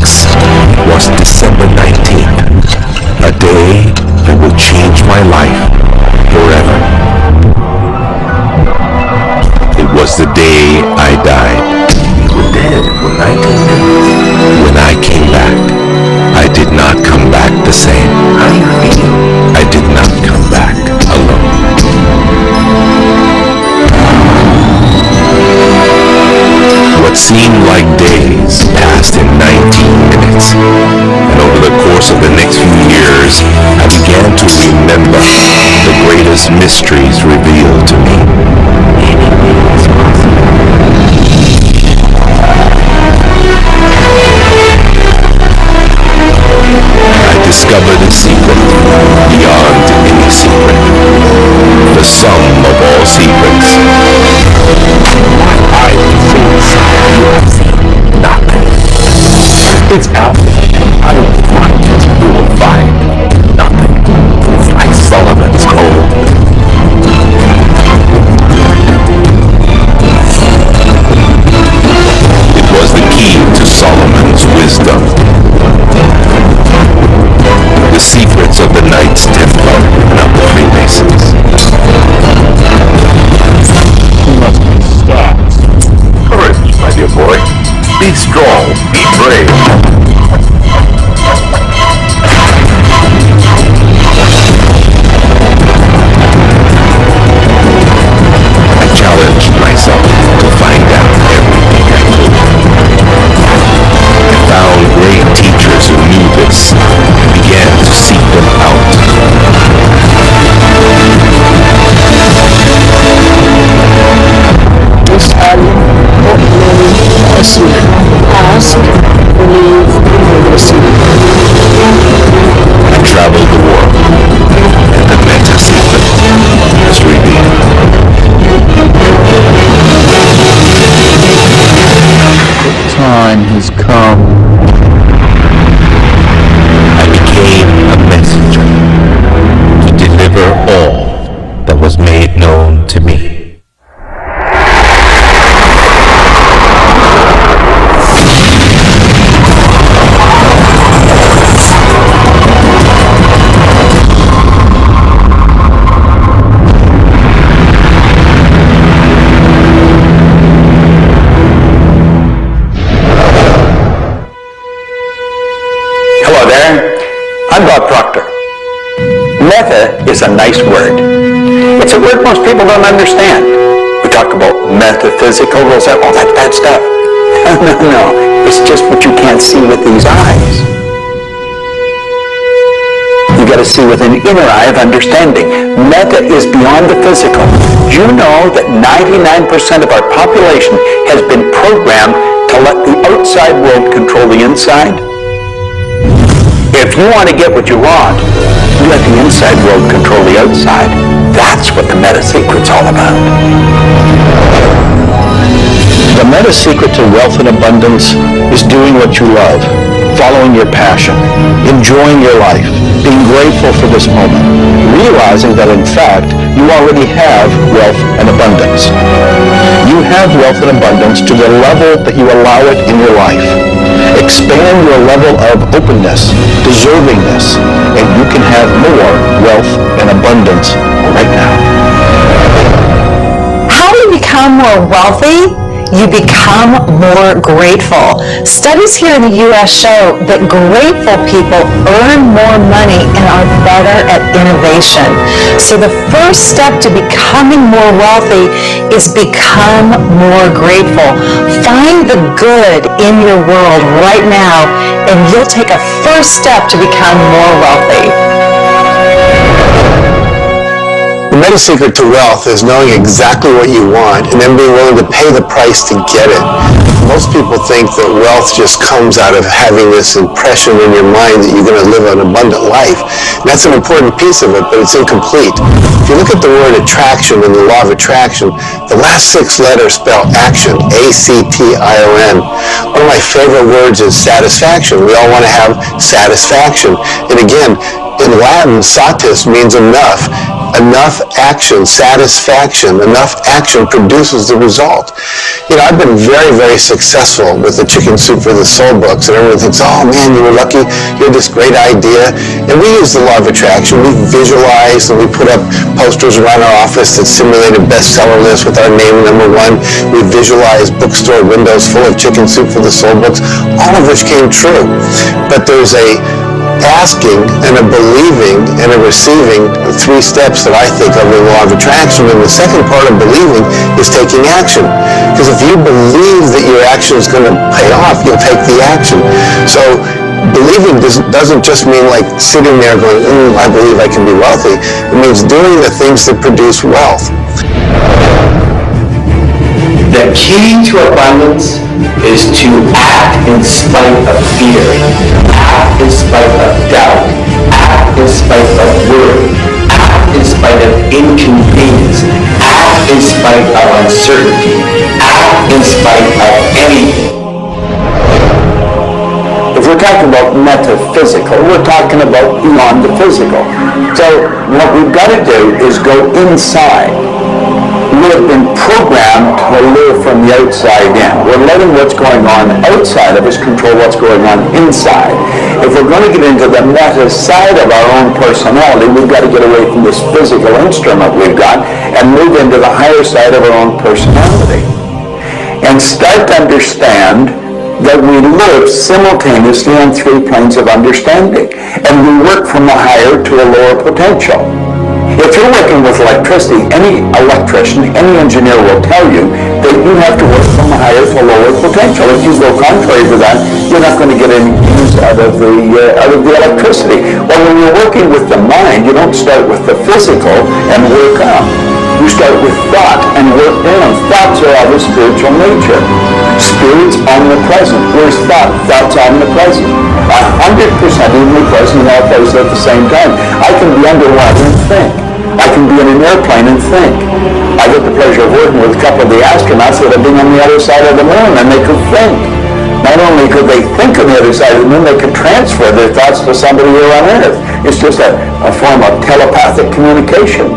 6 was December 19th, a day that will change my life forever. It was the day I died. You were dead for 19 minutes. When I came back, I did not come back the same. How do you feel? I did not come back alone. What seemed like days passed in 19 minutes, and over the course of the next few years, I began to remember the greatest mysteries revealed to me. I discovered a secret beyond any secret, the sum of all secrets. I see nothing. It's out there. I don't find it. You will find nothing. It's like Solomon's gold. It was the key to Solomon's wisdom. The secrets of the Knights Templar and of the Freemasons. You must be stopped. Courage, my dear boy. Be strong, be brave. I challenged myself to find out everything I could. I found great teachers who knew this and began to seek them out. I traveled the world, and the meta secret was revealed. Time has come. I became a messenger to deliver all that was made known to me. Meta is a nice word. It's a word most people don't understand. We talk about metaphysical rules, all that bad stuff. No. It's just what you can't see with these eyes. You got to see with an inner eye of understanding. Meta is beyond the physical. Do you know that 99% of our population has been programmed to let the outside world control the inside? If you want to get what you want, you let the inside world control the outside. That's what the meta secret's all about. The meta secret to wealth and abundance is doing what you love, following your passion, enjoying your life, being grateful for this moment, realizing that in fact you already have wealth and abundance. You have wealth and abundance to the level that you allow it in your life. Expand your level of openness, deservingness, and you can have more wealth and abundance right now. How do you become more wealthy? You become more grateful. Studies here in the U.S. show that grateful people earn more money and are better at innovation. So the first step to becoming more wealthy is become more grateful. Find the good in your world right now, and you'll take a first step to become more wealthy. The meta secret to wealth is knowing exactly what you want and then being willing to pay the price to get it. Most people think that wealth just comes out of having this impression in your mind that you're going to live an abundant life. And that's an important piece of it, but it's incomplete. If you look at the word attraction in the law of attraction, the last 6 letters spell action, A-C-T-I-O-N. One of my favorite words is satisfaction. We all want to have satisfaction. And again, In Latin, satis means enough. Enough action, satisfaction, enough action produces the result. You know, I've been very, very successful with the Chicken Soup for the Soul books, and everyone thinks, oh man, you were lucky, you had this great idea. And we use the law of attraction. We visualize, and we put up posters around our office that simulate a bestseller list with our name number one. We visualize bookstore windows full of Chicken Soup for the Soul books, all of which came true. But there's a asking and a believing and a receiving, the three steps that I think of in the law of attraction. And the second part of believing is taking action. Because if you believe that your action is going to pay off, you'll take the action. So believing doesn't just mean like sitting there going, I believe I can be wealthy. It means doing the things that produce wealth. The key to abundance is to act in spite of fear, act in spite of doubt, act in spite of worry, act in spite of inconvenience, act in spite of uncertainty, act in spite of anything. If we're talking about metaphysical, we're talking about beyond the physical. So what we've got to do is go inside. We have been programmed to live from the outside in. We're letting what's going on outside of us control what's going on inside. If we're going to get into the meta side of our own personality, we've got to get away from this physical instrument we've got and move into the higher side of our own personality. And start to understand that we live simultaneously on three planes of understanding. And we work from a higher to a lower potential. If you're working with electricity, any electrician, any engineer will tell you that you have to work from a higher to a lower potential. If you go contrary to that, you're not going to get any use out of the electricity. Well, when you're working with the mind, you don't start with the physical and work up. You start with thought and work down. Thoughts are of a spiritual nature. Spirit's omnipresent. Where's thought? Thought's omnipresent. 100% omnipresent in all places at the same time. I can be underwater and think. I can be in an airplane and think. I get the pleasure of working with a couple of the astronauts that have been on the other side of the moon, and they could think. Not only could they think on the other side of the moon, they could transfer their thoughts to somebody here on Earth. It's just a form of telepathic communication.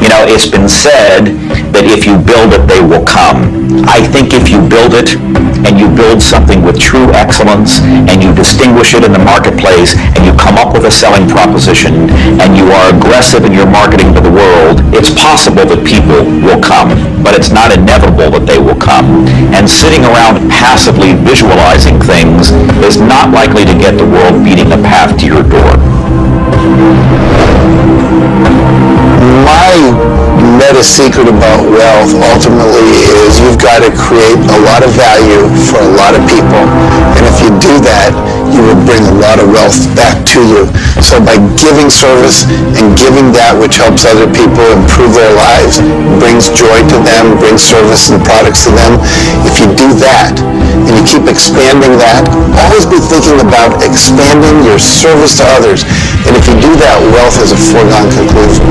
You know, it's been said that if you build it, they will come. I think if you build it and you build something with true excellence and you distinguish it in the marketplace and you come up with a selling proposition and you are aggressive in your marketing to the world, it's possible that people will come, but it's not inevitable that they will come. And sitting around passively visualizing things is not likely to get the world beating a path to your door. My meta secret about wealth ultimately is you've got to create a lot of value for a lot of people. And if you do that, you will bring a lot of wealth back to you. So by giving service and giving that which helps other people improve their lives, brings joy to them, brings service and products to them, if you do that and you keep expanding that, always be thinking about expanding your service to others. And if you do that, wealth is a foregone conclusion.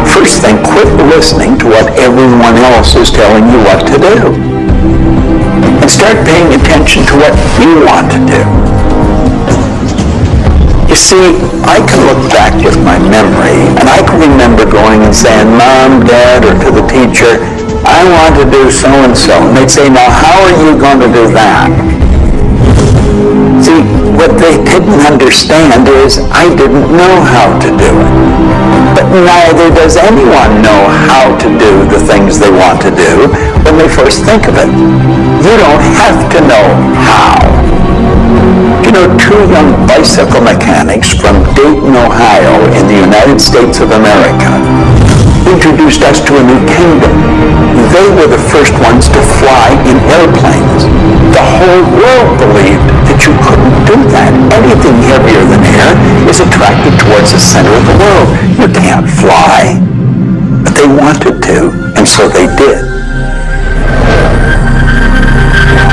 First thing, quit listening to what everyone else is telling you what to do. And start paying attention to what you want to do. You see, I can look back with my memory, and I can remember going and saying, Mom, Dad, or to the teacher, I want to do so-and-so. And they'd say, now, how are you going to do that? See, what they didn't understand is I didn't know how to do it. But neither does anyone know how to do the things they want to do when they first think of it. You don't have to know how. You know, two young bicycle mechanics from Dayton, Ohio, in the United States of America, introduced us to a new kingdom. They were the first ones to fly in airplanes. The whole world believed that you couldn't do that. Anything heavier than air is attracted towards the center of the world. You can't fly. But they wanted to, and so they did.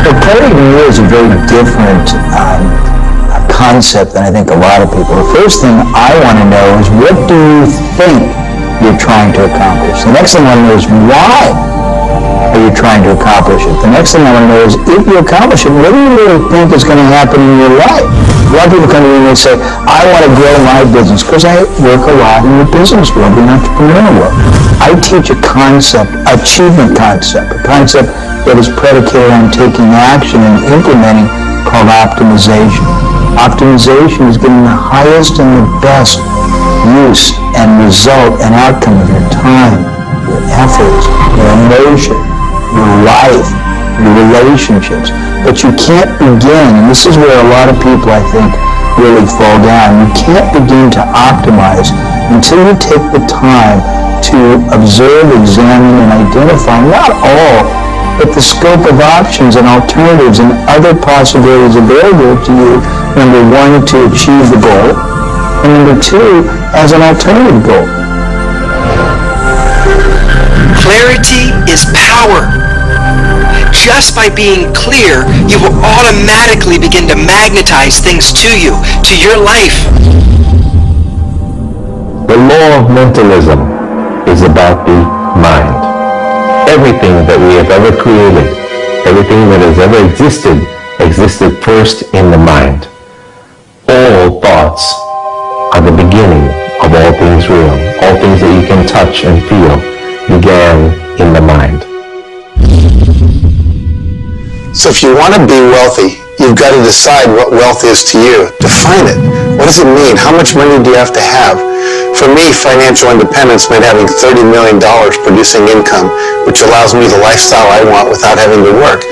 Well, clarity to me is a very different concept than I think a lot of people. The first thing I want to know is, what do you think you're trying to accomplish? The next thing I want to know is, why are you trying to accomplish it? The next thing I want to know is, if you accomplish it, what do you really think is going to happen in your life? A lot of people come to me and they say, I want to grow my business because I work a lot in the business world, the entrepreneurial world. I teach a concept, achievement concept, a concept that is predicated on taking action and implementing, called optimization. Optimization is getting the highest and the best use and result and outcome of your time, your efforts, your emotion, your life, your relationships. But you can't begin, and this is where a lot of people, I think, really fall down. You can't begin to optimize until you take the time to observe, examine, and identify not all, but the scope of options and alternatives and other possibilities available to you, number one, to achieve the goal, and number two, as an alternative goal. Clarity is power. Just by being clear, you will automatically begin to magnetize things to you, to your life. The law of mentalism is about the mind. Everything that we have ever created, everything that has ever existed first in the mind. All thoughts are the beginning of all things real. All things that you can touch and feel began in the mind. So if you want to be wealthy, you've got to decide what wealth is to you. Define it. What does it mean? How much money do you have to have? For me, financial independence meant having $30 million producing income, which allows me the lifestyle I want without having to work.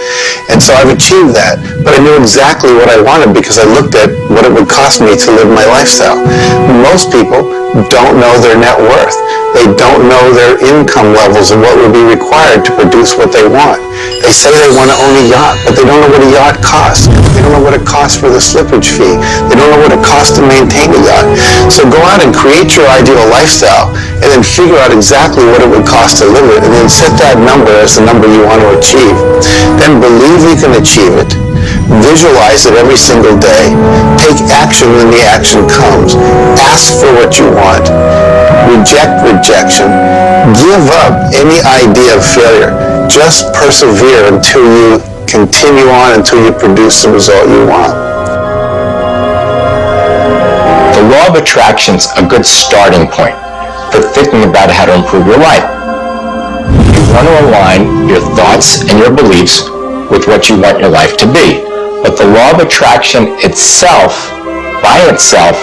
And so I've achieved that. But I knew exactly what I wanted because I looked at what it would cost me to live my lifestyle. Most people don't know their net worth. They don't know their income levels and what would be required to produce what they want. They say they want to own a yacht, but they don't know what a yacht costs. They don't know what it costs for the slippage fee. They don't know what it costs to maintain a yacht. So go out and create your ideal lifestyle and then figure out exactly what it would cost to live it and then set that number as the number you want to achieve. Then believe you can achieve it. Visualize it every single day. Take action when the action comes. Ask for what you want. Reject rejection. Give up any idea of failure. Just persevere until you continue on, until you produce the result you want. The law of attraction is a good starting point for thinking about how to improve your life. You want to align your thoughts and your beliefs with what you want your life to be. But the law of attraction itself, by itself,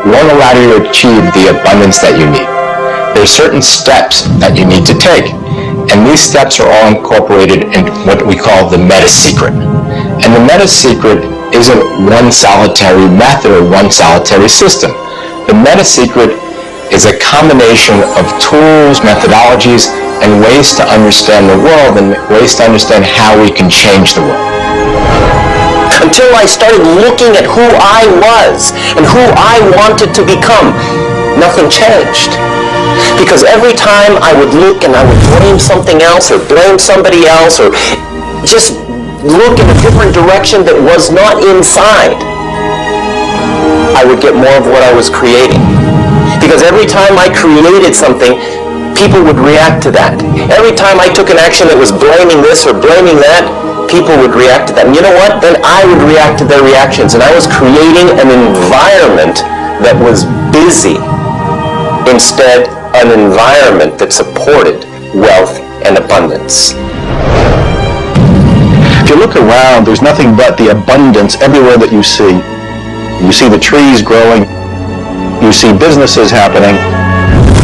won't allow you to achieve the abundance that you need. There are certain steps that you need to take. And these steps are all incorporated in what we call the meta secret. And the meta secret isn't one solitary method or one solitary system. The meta secret is a combination of tools, methodologies, and ways to understand the world and ways to understand how we can change the world. Until I started looking at who I was and who I wanted to become, nothing changed. Because every time I would look and I would blame something else or blame somebody else or just look in a different direction that was not inside, I would get more of what I was creating. Because every time I created something, people would react to that. Every time I took an action that was blaming this or blaming that, people would react to that. And you know what? Then I would react to their reactions. And I was creating an environment that was busy instead an environment that supported wealth and abundance. If you look around, there's nothing but the abundance everywhere that you see. You see the trees growing. You see businesses happening.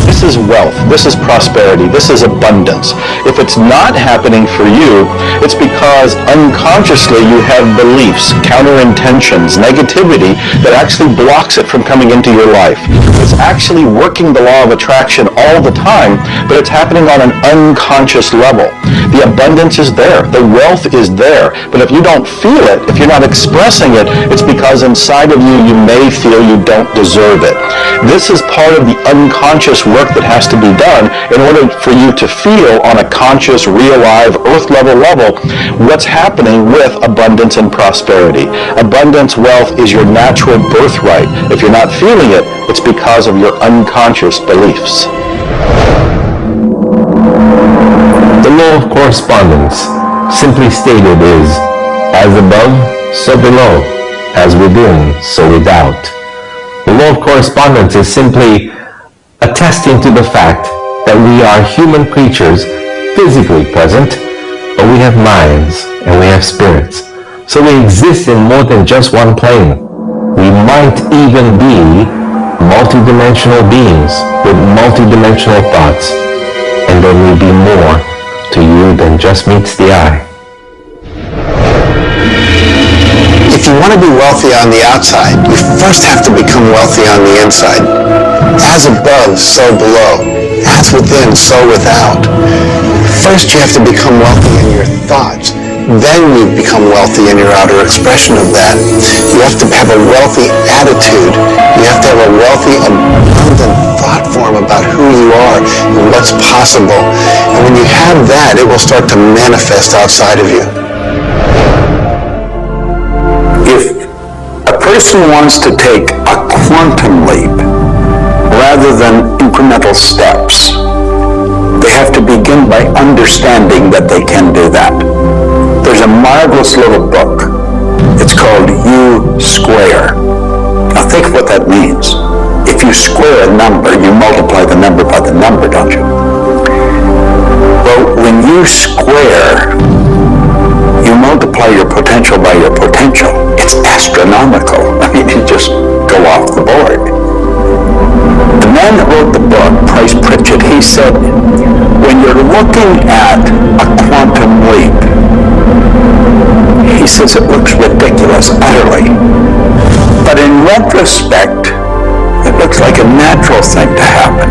This is wealth. This is prosperity. This is abundance. If it's not happening for you, it's because unconsciously you have beliefs, counter-intentions, negativity that actually blocks it from coming into your life. It's actually working the law of attraction all the time, but it's happening on an unconscious level. The abundance is there. The wealth is there. But if you don't feel it, if you're not expressing it, it's because inside of you, you may feel you don't deserve it. This is part of the unconscious work that has to be done in order for you to feel on a conscious, real, live, earth-level level what's happening with abundance and prosperity. Abundance, wealth is your natural birthright. If you're not feeling it, it's because of your unconscious beliefs. The law, of course, correspondence, simply stated, is as above, so below, as within, so without. The law of correspondence is simply attesting to the fact that we are human creatures physically present, but we have minds and we have spirits. So we exist in more than just one plane. We might even be multidimensional beings with multidimensional thoughts, and there may be more to you than just meets the eye. If you want to be wealthy on the outside, you first have to become wealthy on the inside. As above, so below. As within, so without. First, you have to become wealthy in your thoughts. Then you become wealthy in your outer expression of that. You have to have a wealthy attitude. You have to have a wealthy, abundant thought form about who you are and what's possible. And when you have that, it will start to manifest outside of you. If a person wants to take a quantum leap rather than incremental steps, they have to begin by understanding that they can do that. There's a marvelous little book. It's called U Square. Now think of what that means. If you square a number, you multiply the number by the number, don't you? Well, when you square, you multiply your potential by your potential. It's astronomical. I mean, you just go off the board. The man that wrote the book, Price Pritchett, he said, when you're looking at a quantum leap, he says it looks ridiculous, utterly. But in retrospect, it looks like a natural thing to happen.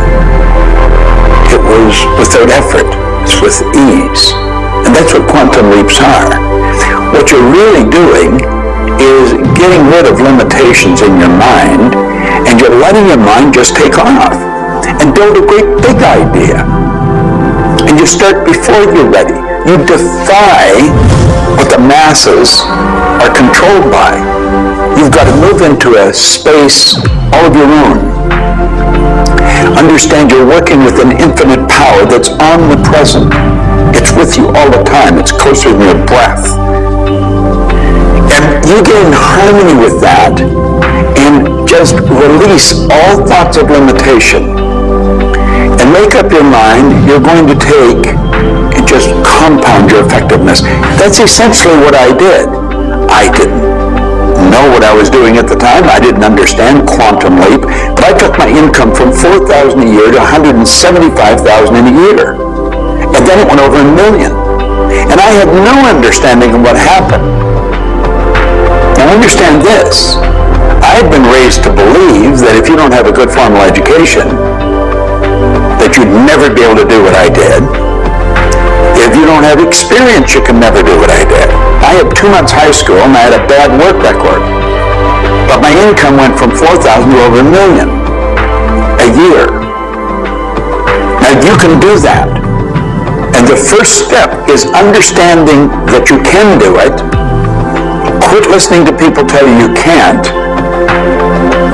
It was without effort. It's with ease. And that's what quantum leaps are. What you're really doing is getting rid of limitations in your mind, and you're letting your mind just take off and build a great big idea. And you start before you're ready. You defy what the masses are controlled by. You've got to move into a space all of your own. Understand you're working with an infinite power that's omnipresent. It's with you all the time. It's closer than your breath. And you get in harmony with that and just release all thoughts of limitation. And make up your mind you're going to take and just compound your effectiveness. That's essentially what I did. I didn't know what I was doing at the time. I didn't understand quantum leap, but I took my income from $4,000 a year to $175,000 in a year. And then it went over $1 million. And I had no understanding of what happened. Now understand this. I had been raised to believe that if you don't have a good formal education, that you'd never be able to do what I did. If you don't have experience, you can never do what I did. I had 2 months high school and I had a bad work record. But my income went from $4,000 to over $1 million a year. Now you can do that. And the first step is understanding that you can do it. Quit listening to people tell you you can't.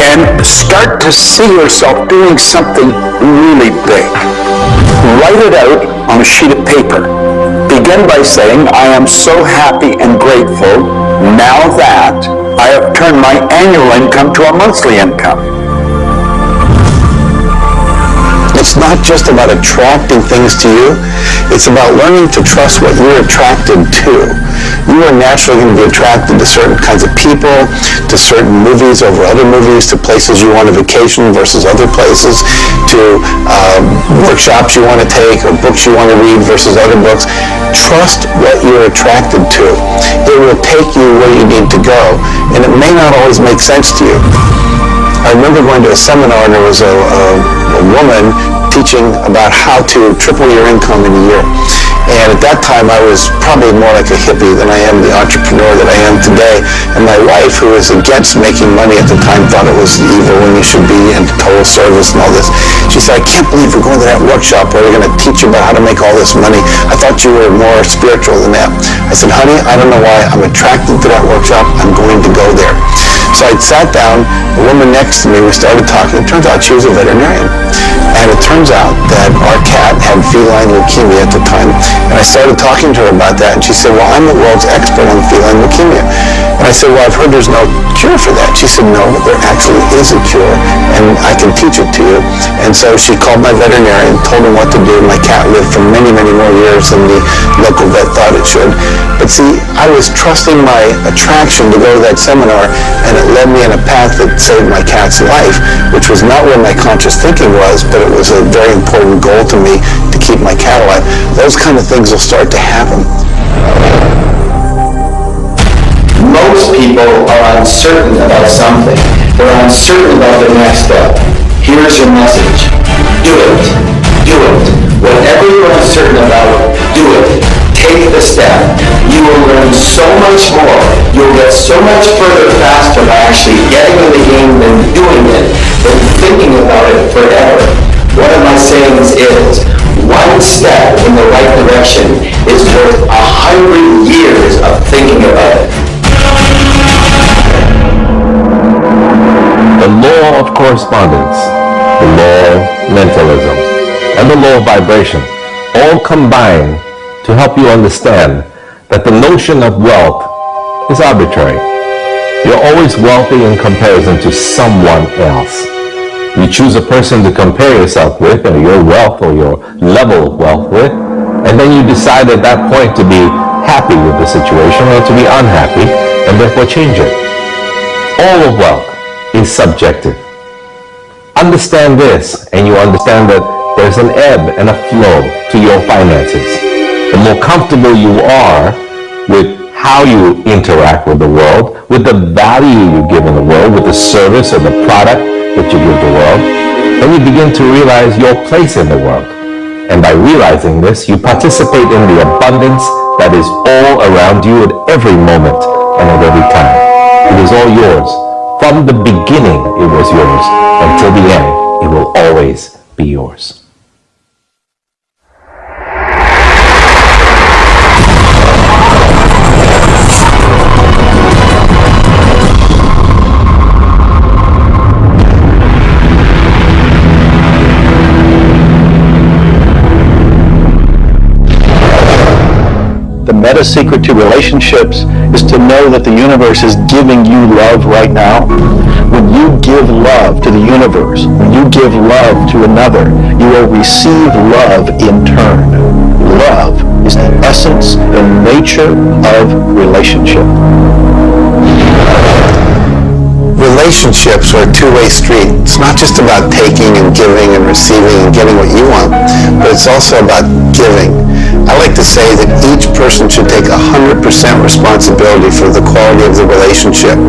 And start to see yourself doing something really big. Write it out on a sheet of paper. Begin by saying, I am so happy and grateful now that I have turned my annual income to a monthly income. It's not just about attracting things to you. It's about learning to trust what you're attracted to. You are naturally going to be attracted to certain kinds of people, to certain movies over other movies, to places you want to vacation versus other places, to workshops you want to take or books you want to read versus other books. Trust what you're attracted to. It will take you where you need to go, and it may not always make sense to you. I remember going to a seminar and there was a woman teaching about how to triple your income in a year. And at that time, I was probably more like a hippie than I am the entrepreneur that I am today. And my wife, who was against making money at the time, thought it was evil when you should be into total service and all this. She said, I can't believe we're going to that workshop where we're going to teach you about how to make all this money. I thought you were more spiritual than that. I said, honey, I don't know why I'm attracted to that workshop. I'm going to go there. So I sat down, the woman next to me, we started talking. It turns out she was a veterinarian. And it turns out that our cat had feline leukemia at the time. And I started talking to her about that, and she said, well, I'm the world's expert on feline leukemia. And I said, well, I've heard there's no cure for that. She said, no, there actually is a cure, and I can teach it to you. And so she called my veterinarian, told him what to do. My cat lived for many, many more years than the local vet thought it should. But see, I was trusting my attraction to go to that seminar, and it led me in a path that saved my cat's life, which was not where my conscious thinking was, but it was a very important goal to me to keep my cat alive. Those kind of things will start to happen. Most people are uncertain about something. They're uncertain about their next step. Here's your message. Do it. Do it. Whatever you're uncertain about, do it. Take the step. You will learn so much more. You'll get so much further faster by actually getting in the game than doing it, than thinking about it forever. One of my sayings is, one step in the right direction is worth 100 years of thinking about it. The law of correspondence, the law of mentalism, and the law of vibration all combine to help you understand that the notion of wealth is arbitrary. You're always wealthy in comparison to someone else. You choose a person to compare yourself with, or your wealth or your level of wealth with, and then you decide at that point to be happy with the situation or to be unhappy, and therefore change it. All of wealth is subjective. Understand this, and you understand that there's an ebb and a flow to your finances. The more comfortable you are with how you interact with the world, with the value you give in the world, with the service or the product that you give the world, then you begin to realize your place in the world. And by realizing this, you participate in the abundance that is all around you at every moment and at every time. It is all yours. From the beginning, it was yours. Until the end, it will always be yours. The meta secret to relationships is to know that the universe is giving you love right now. When you give love to the universe, when you give love to another, you will receive love in turn. Love is the essence and nature of relationship. Relationships are a two-way street. It's not just about taking and giving and receiving and getting what you want, but it's also about giving. I like to say that each person should take 100% responsibility for the quality of the relationship.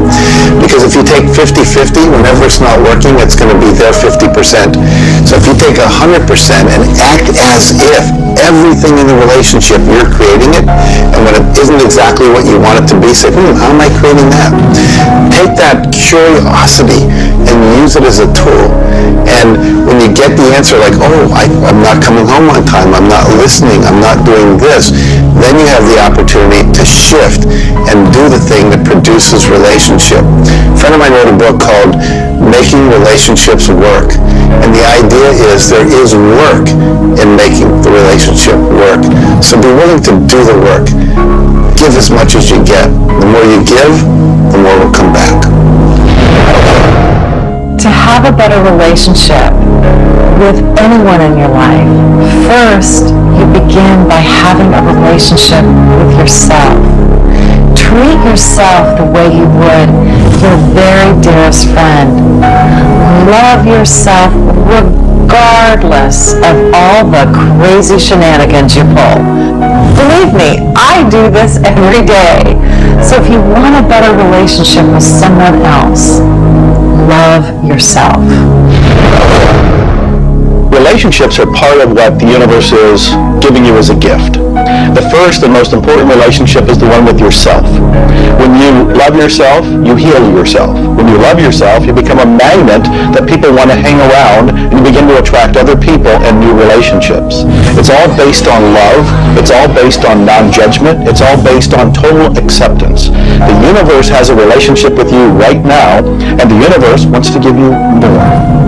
Because if you take 50-50, whenever it's not working, it's going to be their 50%. So if you take 100% and act as if everything in the relationship, you're creating it, and when it isn't exactly what you want it to be, say, how am I creating that? Take that curiosity and use it as a tool. And when you get the answer like, oh, I'm not coming home on time, I'm not listening, I'm not doing this, then you have the opportunity to shift and do the thing that produces relationship. A friend of mine wrote a book called Making Relationships Work. And the idea is there is work in making the relationship work. So be willing to do the work. Give as much as you get. The more you give, the more will come back. To have a better relationship with anyone in your life, first you begin by having a relationship with yourself. Treat yourself the way you would your very dearest friend. Love yourself regardless of all the crazy shenanigans you pull. Believe me, I do this every day. So if you want a better relationship with someone else, love yourself. Relationships are part of what the universe is giving you as a gift. The first and most important relationship is the one with yourself. When you love yourself, you heal yourself. When you love yourself, you become a magnet that people want to hang around, and you begin to attract other people and new relationships. It's all based on love. It's all based on non-judgment. It's all based on total acceptance. The universe has a relationship with you right now, and the universe wants to give you more.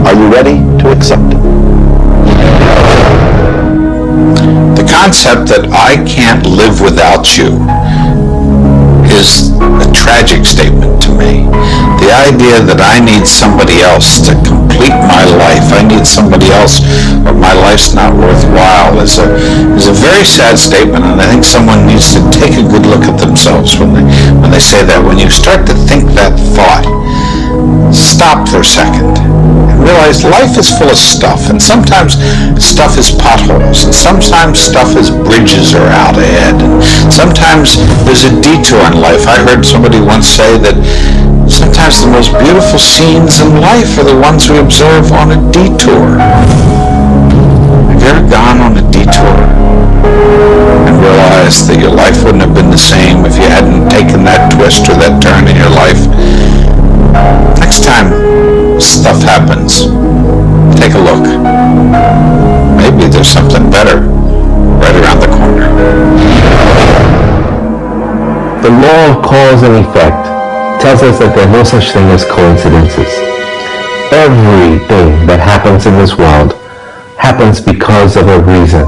Are you ready to accept it? The concept that I can't live without you is a tragic statement to me. The idea that I need somebody else to complete my life, I need somebody else or my life's not worthwhile is a very sad statement, and I think someone needs to take a good look at themselves when they say that. When you start to think that thought, stop for a second and realize life is full of stuff, and sometimes stuff is potholes, and sometimes stuff is bridges are out ahead, and sometimes there's a detour in life. I heard somebody once say that sometimes the most beautiful scenes in life are the ones we observe on a detour. Have you ever gone on a detour and realized that your life wouldn't have been the same if you hadn't taken that twist or that turn in your life? Next time stuff happens, take a look. Maybe there's something better right around the corner. The law of cause and effect tells us that there is no such thing as coincidences. Everything that happens in this world happens because of a reason.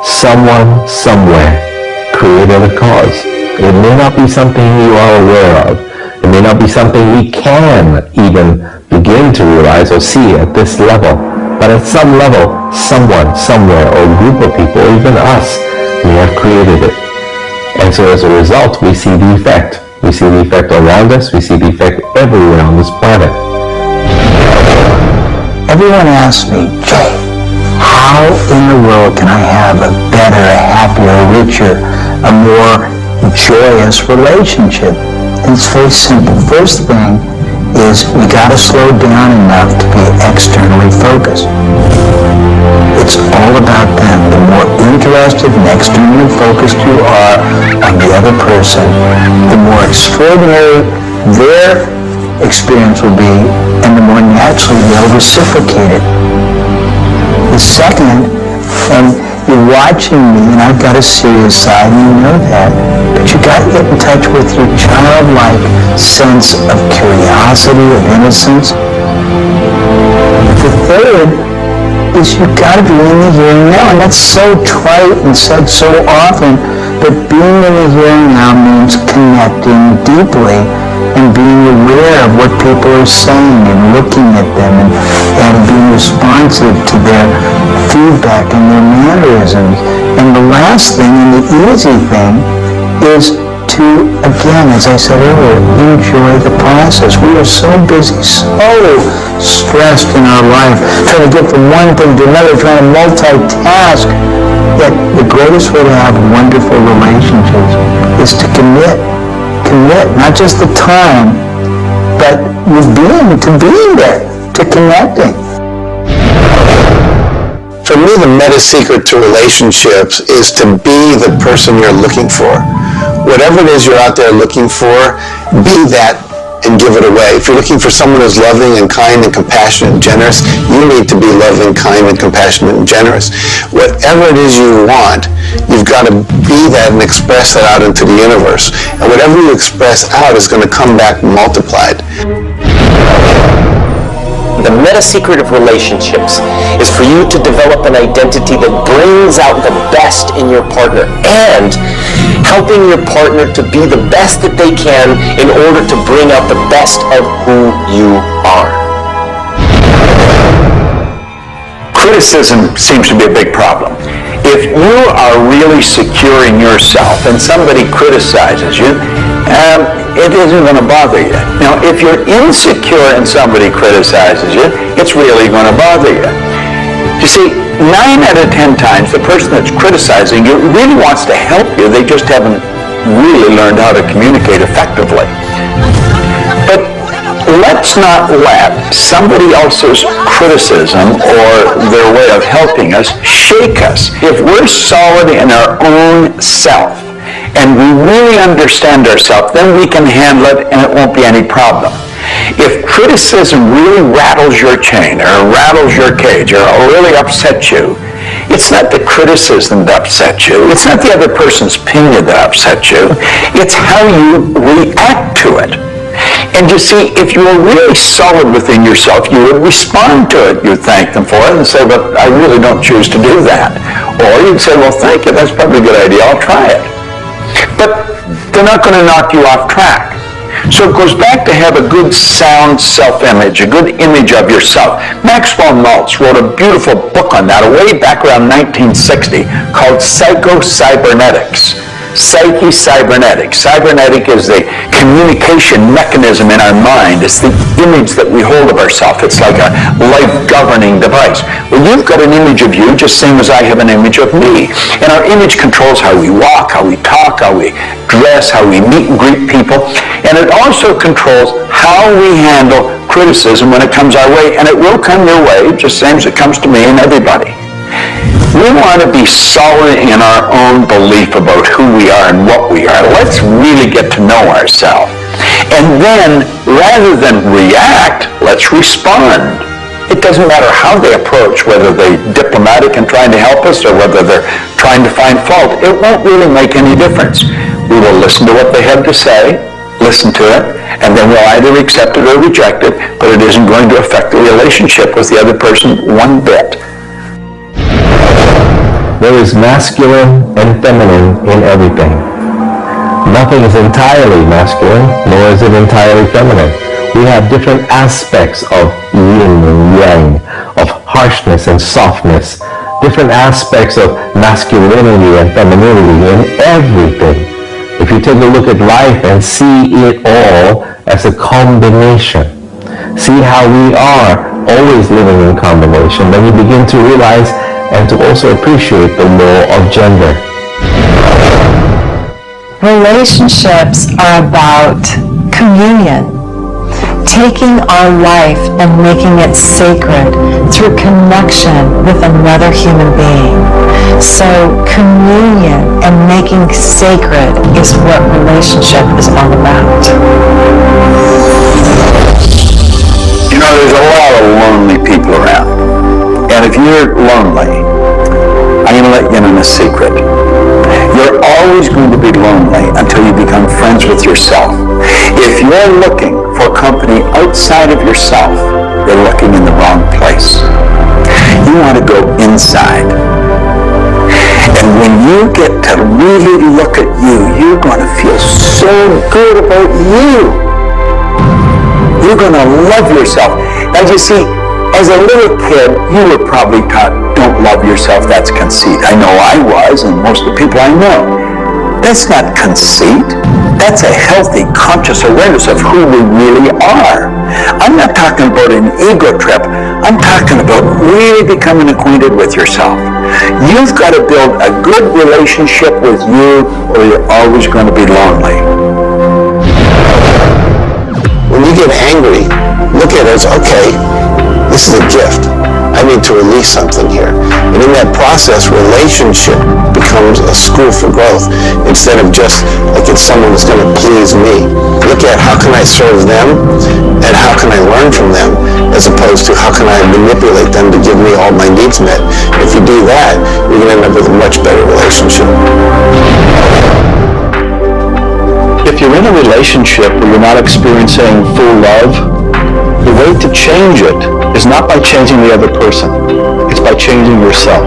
Someone, somewhere, created a cause. It may not be something you are aware of. It may not be something we can even begin to realize or see at this level. But at some level, someone, somewhere, or a group of people, or even us, may have created it. And so as a result, we see the effect. We see the effect around us. We see the effect everywhere on this planet. Everyone asks me, Jay, how in the world can I have a better, a happier, a richer, a more joyous relationship? And it's very simple. First thing is we got to slow down enough to be externally focused. It's all about them. The more interested and externally focused you are on the other person, the more extraordinary their experience will be, and the more naturally they'll reciprocate it. The second, and you're watching me, and I've got a serious side, and you know that, but you got to get in touch with your childlike sense of curiosity, of innocence. The third is you've got to be in the here and now, and that's so trite and said so often, but being in the here and now means connecting deeply and being aware of what people are saying and looking at them and being responsive to their feedback and their mannerisms. And the last thing, and the easy thing, is to, again, as I said earlier, enjoy the process. We are so busy, so stressed in our life, trying to get from one thing to another, trying to multitask, that the greatest way to have wonderful relationships is to commit, not just the time, but to being there, to connecting. For me, the meta secret to relationships is to be the person you're looking for. Whatever it is you're out there looking for, be that and give it away. If you're looking for someone who's loving and kind and compassionate and generous, you need to be loving, kind, and compassionate and generous. Whatever it is you want, you've got to be that and express that out into the universe. And whatever you express out is going to come back multiplied. The meta secret of relationships is for you to develop an identity that brings out the best in your partner and helping your partner to be the best that they can in order to bring out the best of who you are. Criticism seems to be a big problem. If you are really secure in yourself and somebody criticizes you, it isn't going to bother you. Now, if you're insecure and somebody criticizes you, it's really going to bother you. You see, 9 out of 10 times, the person that's criticizing you really wants to help you. They just haven't really learned how to communicate effectively. But let's not let somebody else's criticism or their way of helping us shake us. If we're solid in our own self, and we really understand ourselves, then we can handle it and it won't be any problem. If criticism really rattles your chain or rattles your cage or really upsets you, it's not the criticism that upsets you. It's not the other person's opinion that upsets you. It's how you react to it. And you see, if you were really solid within yourself, you would respond to it. You'd thank them for it and say, but I really don't choose to do that. Or you'd say, well, thank you, that's probably a good idea, I'll try it. But they're not going to knock you off track. So it goes back to have a good, sound self-image, a good image of yourself. Maxwell Maltz wrote a beautiful book on that way back around 1960 called Psycho-Cybernetics. Psyche-Cybernetics. Cybernetic is the communication mechanism in our mind. It's the image that we hold of ourselves. It's like a life-governing device. Well, you've got an image of you just same as I have an image of me. And our image controls how we walk, how we talk, how we dress, how we meet and greet people. And it also controls how we handle criticism when it comes our way. And it will come your way just same as it comes to me and everybody. We want to be solid in our own belief about who we are and what we are. Let's really get to know ourselves. And then, rather than react, let's respond. It doesn't matter how they approach, whether they're diplomatic and trying to help us or whether they're trying to find fault. It won't really make any difference. We will listen to what they have to say, listen to it, and then we'll either accept it or reject it, but it isn't going to affect the relationship with the other person one bit. There is masculine and feminine in everything. Nothing is entirely masculine, nor is it entirely feminine. We have different aspects of yin and yang, of harshness and softness, different aspects of masculinity and femininity in everything. If you take a look at life and see it all as a combination, see how we are always living in combination, then you begin to realize and to also appreciate the law of gender. Relationships are about communion, taking our life and making it sacred through connection with another human being. So communion and making sacred is what relationship is all about. You know, there's a lot of lonely people around. And if you're lonely, I'm going to let you in on a secret. You're always going to be lonely until you become friends with yourself. If you're looking for company outside of yourself, you're looking in the wrong place. You want to go inside. And when you get to really look at you, you're going to feel so good about you. You're going to love yourself. Now you see, as a little kid, you were probably taught, don't love yourself, that's conceit. I know I was, and most of the people I know. That's not conceit. That's a healthy, conscious awareness of who we really are. I'm not talking about an ego trip. I'm talking about really becoming acquainted with yourself. You've got to build a good relationship with you, or you're always going to be lonely. When you get angry, look at it as, okay, this is a gift. I need to release something here. And in that process, relationship becomes a school for growth instead of just like it's someone that's going to please me. Look at how can I serve them and how can I learn from them as opposed to how can I manipulate them to give me all my needs met. If you do that, you're going to end up with a much better relationship. If you're in a relationship where you're not experiencing full love, the way to change it is not by changing the other person. It's by changing yourself.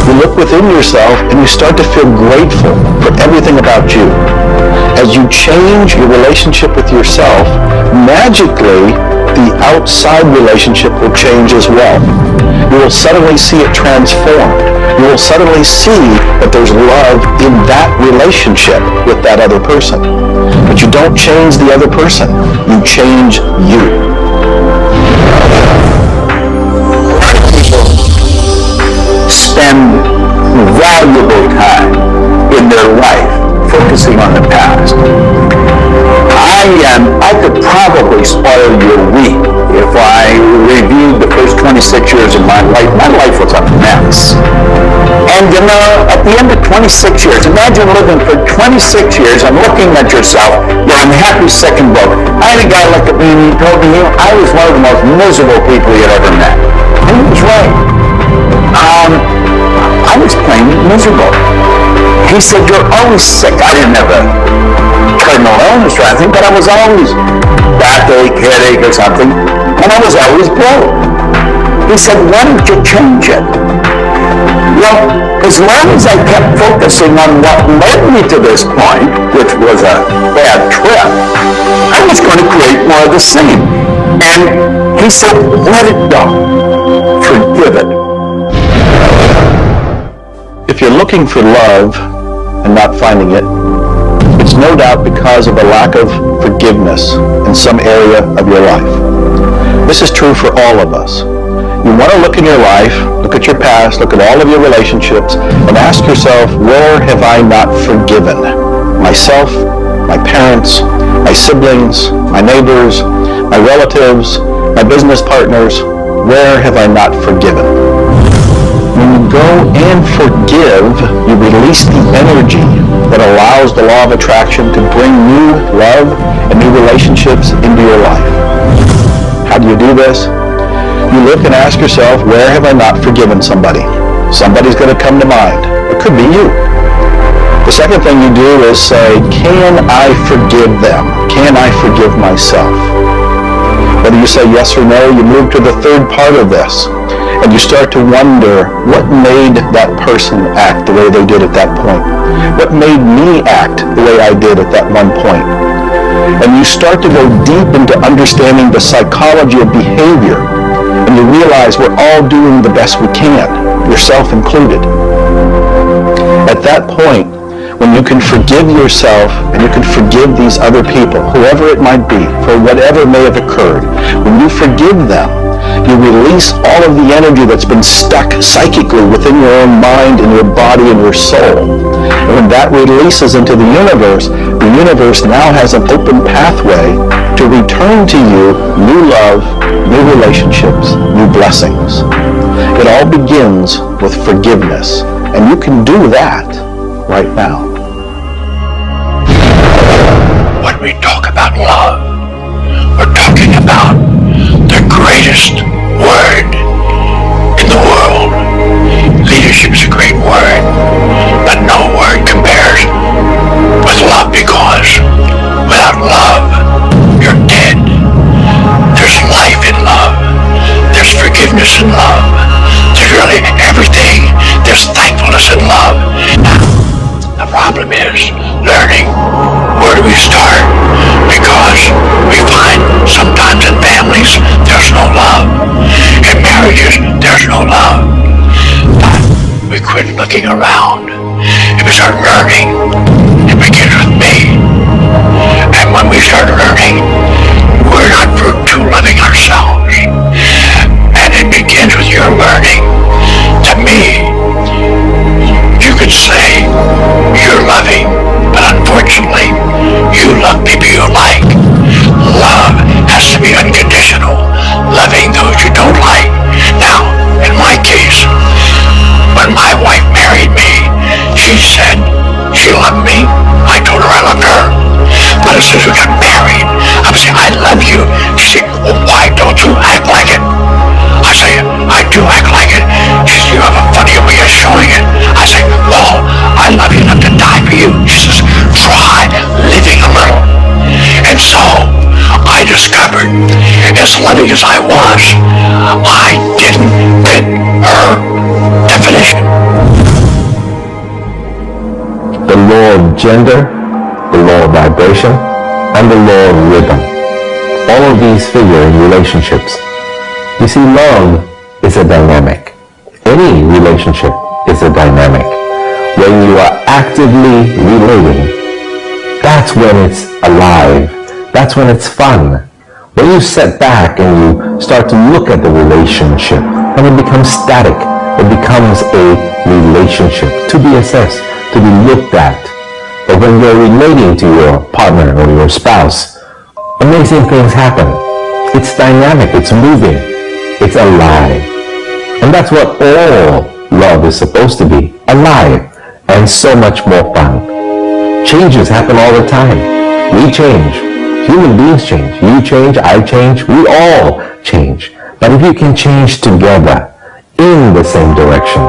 You look within yourself and you start to feel grateful for everything about you. As you change your relationship with yourself, magically, the outside relationship will change as well. You will suddenly see it transformed. You will suddenly see that there's love in that relationship with that other person. But you don't change the other person. You change you. Spend valuable time in their life focusing on the past. I could probably quickly spoil your week. If I reviewed the first 26 years of my life was a mess. And you know, at the end of 26 years, imagine living for 26 years and looking at yourself, you're on the happy second book. I had a guy look at me and he told me I was one of the most miserable people he had ever met. And he was right. I was plain miserable. He said, you're always sick. I didn't have a terminal illness or anything, but I was always backache, headache or something, and I was always broke. He said, why don't you change it? Well, as long as I kept focusing on what led me to this point, which was a bad trip, I was going to create more of the same. And he said, let it go. Forgive it. If you're looking for love and not finding it, it's no doubt because of a lack of forgiveness in some area of your life. This is true for all of us. You want to look in your life, look at your past, look at all of your relationships, and ask yourself, where have I not forgiven? Myself, my parents, my siblings, my neighbors, my relatives, my business partners. Where have I not forgiven? When you go and forgive, you release the energy that allows the law of attraction to bring new love and new relationships into your life. How do you do this? You look and ask yourself, where have I not forgiven somebody? Somebody's going to come to mind. It could be you. The second thing you do is say, can I forgive them? Can I forgive myself? Whether you say yes or no, you move to the third part of this. And you start to wonder, what made that person act the way they did at that point? What made me act the way I did at that one point? And you start to go deep into understanding the psychology of behavior. And you realize we're all doing the best we can, yourself included. At that point, when you can forgive yourself and you can forgive these other people, whoever it might be, for whatever may have occurred, when you forgive them, you release all of the energy that's been stuck psychically within your own mind and your body and your soul. And when that releases into the universe now has an open pathway to return to you new love, new relationships, new blessings. It all begins with forgiveness, and you can do that right now. When we talk about love, we're talking about the greatest word in the world. Leadership is a great word, but no word compares with love, because without love, you're dead. There's life in love. There's forgiveness in love. There's really everything. There's thankfulness in love. Now, the problem is learning where do we start, because we find sometimes in families there's no love. In marriages there's no love. But we quit looking around and we start learning. It begins with me. And when we start learning, we're not too loving ourselves. And it begins with your learning. To me, you could say you're loving, but unfortunately, you love people you like. Love has to be unconditional, loving those you don't like. Now, in my case, when my wife married me, she said she loved me. I told her I loved her. But as soon as we got married, I would say, I love you. She said, well, why don't you act like it? I say, I do act like it. She says, you have a funny way of showing it. I say, well, I love you enough to die for you. She says, try living a little. And so, I discovered, as loving as I was, I didn't fit her definition. The law of gender, the law of vibration, and the law of rhythm. All of these figure in relationships. You see, love is a dynamic. Any relationship is a dynamic. When you are actively relating, that's when it's alive. That's when it's fun. When you sit back and you start to look at the relationship, and it becomes static. It becomes a relationship to be assessed, to be looked at. But when you're relating to your partner or your spouse, amazing things happen. It's dynamic, it's moving, it's alive. And that's what all love is supposed to be, alive, and so much more fun. Changes happen all the time. We change. Human beings change. You change, I change, we all change. But if you can change together in the same direction,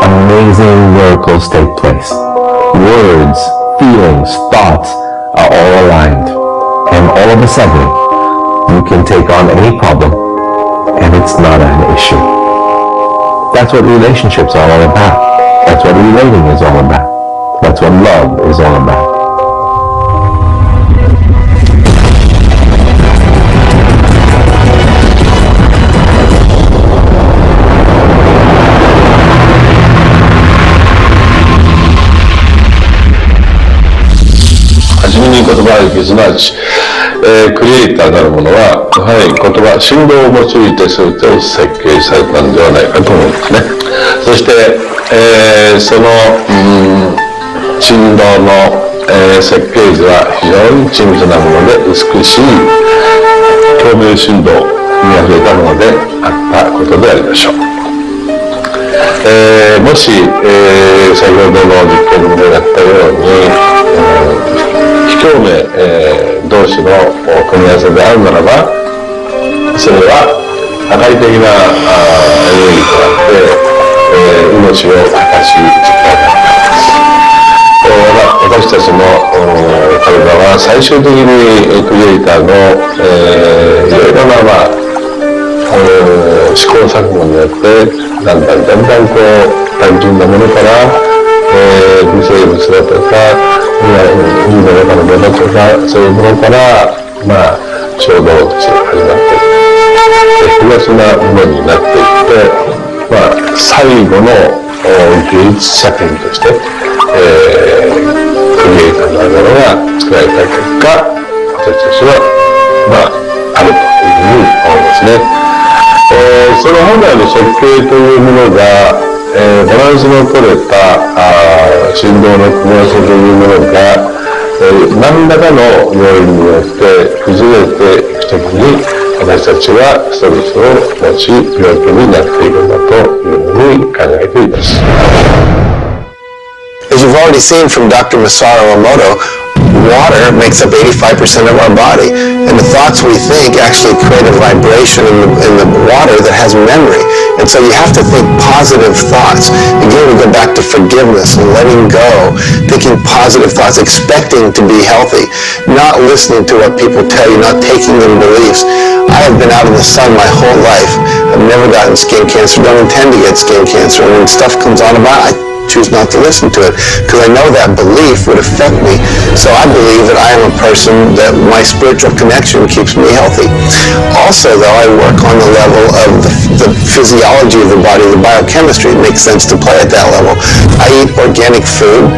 amazing miracles take place. Words, feelings, thoughts are all aligned. And all of a sudden, you can take on any problem and it's not an issue. That's what relationships are all about. That's what relating is all about. That's what love is all about.初めに言葉がすなわち、クリエイターなるものはやはり言葉、振動を用いて全てを設計されたのではないかと思うんですね。そして、その、振動の、設計図は非常に緻密なもので美しい共鳴振動にあふれたものであったことでありましょう。もし、先ほどの実験でやったように、非共鳴、同士の組み合わせであるならば、それは破壊的なエネルギーとなって、命を明かし実体になります。私たちの体は最終的にクリエイターの、いろいろな、試行錯誤によってだんだんこう単純なものから、微生物だとか海の中のものとかそういうものから、小動物始まって複雑なものになっていって、最後の芸術作品として、クリエイターなるものが作られた結果、私たちは、あるというふうに思いますね。その本来の設計というものが、バランスの取れた振動の組み合わせというものが、何らかの要因によって崩れていくときに私たちはストレスを持ち病気になっているんだというふうに考えています。As you've already seen from Dr. Masaru Emoto, water makes up 85% of our body, and the thoughts we think actually create a vibration in the water that has memory. And so you have to think positive thoughts. Again, we go back to forgiveness and letting go, thinking positive thoughts, expecting to be healthy, not listening to what people tell you, not taking in beliefs. I have been out in the sun my whole life. I've never gotten skin cancer, don't intend to get skin cancer. And when stuff comes on about it, I choose not to listen to it because I know that belief would affect me. So I believe that I am a person that my spiritual connection keeps me healthy. Also, though, I work on the level of the physiology of the body, the biochemistry. It makes sense to play at that level. I eat organic food.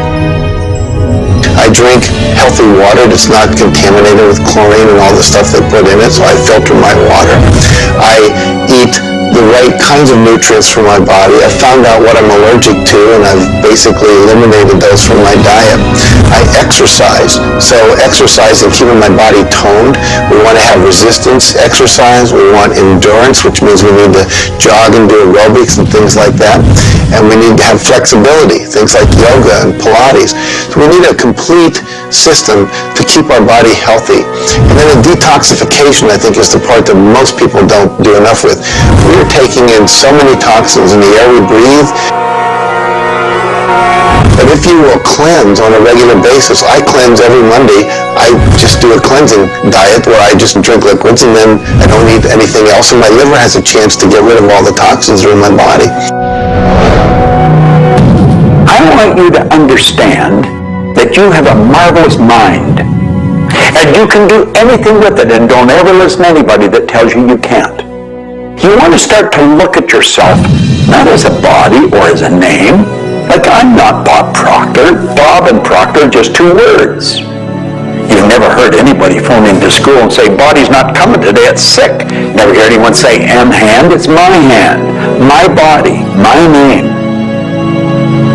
I drink healthy water that's not contaminated with chlorine and all the stuff they put in it, so I filter my water. I eat the right kinds of nutrients for my body. I found out what I'm allergic to, and I've basically eliminated those from my diet. I exercise. So exercise and keeping my body toned. We want to have resistance exercise. We want endurance, which means we need to jog and do aerobics and things like that. And we need to have flexibility, things like yoga and Pilates. So we need a complete system to keep our body healthy. And then the detoxification, I think, is the part that most people don't do enough with. We're taking in so many toxins in the air we breathe. But if you will cleanse on a regular basis, I cleanse every Monday. I just do a cleansing diet where I just drink liquids and then I don't eat anything else, and my liver has a chance to get rid of all the toxins that are in my body. I want you to understand that you have a marvelous mind and you can do anything with it, and don't ever listen to anybody that tells you you can't. You want to start to look at yourself not as a body or as a name. Like, I'm not Bob Proctor. Bob and Proctor are just two words. You've never heard anybody phone into school and say, body's not coming today, it's sick. Never hear anyone say, hand, it's my hand, my body, my name.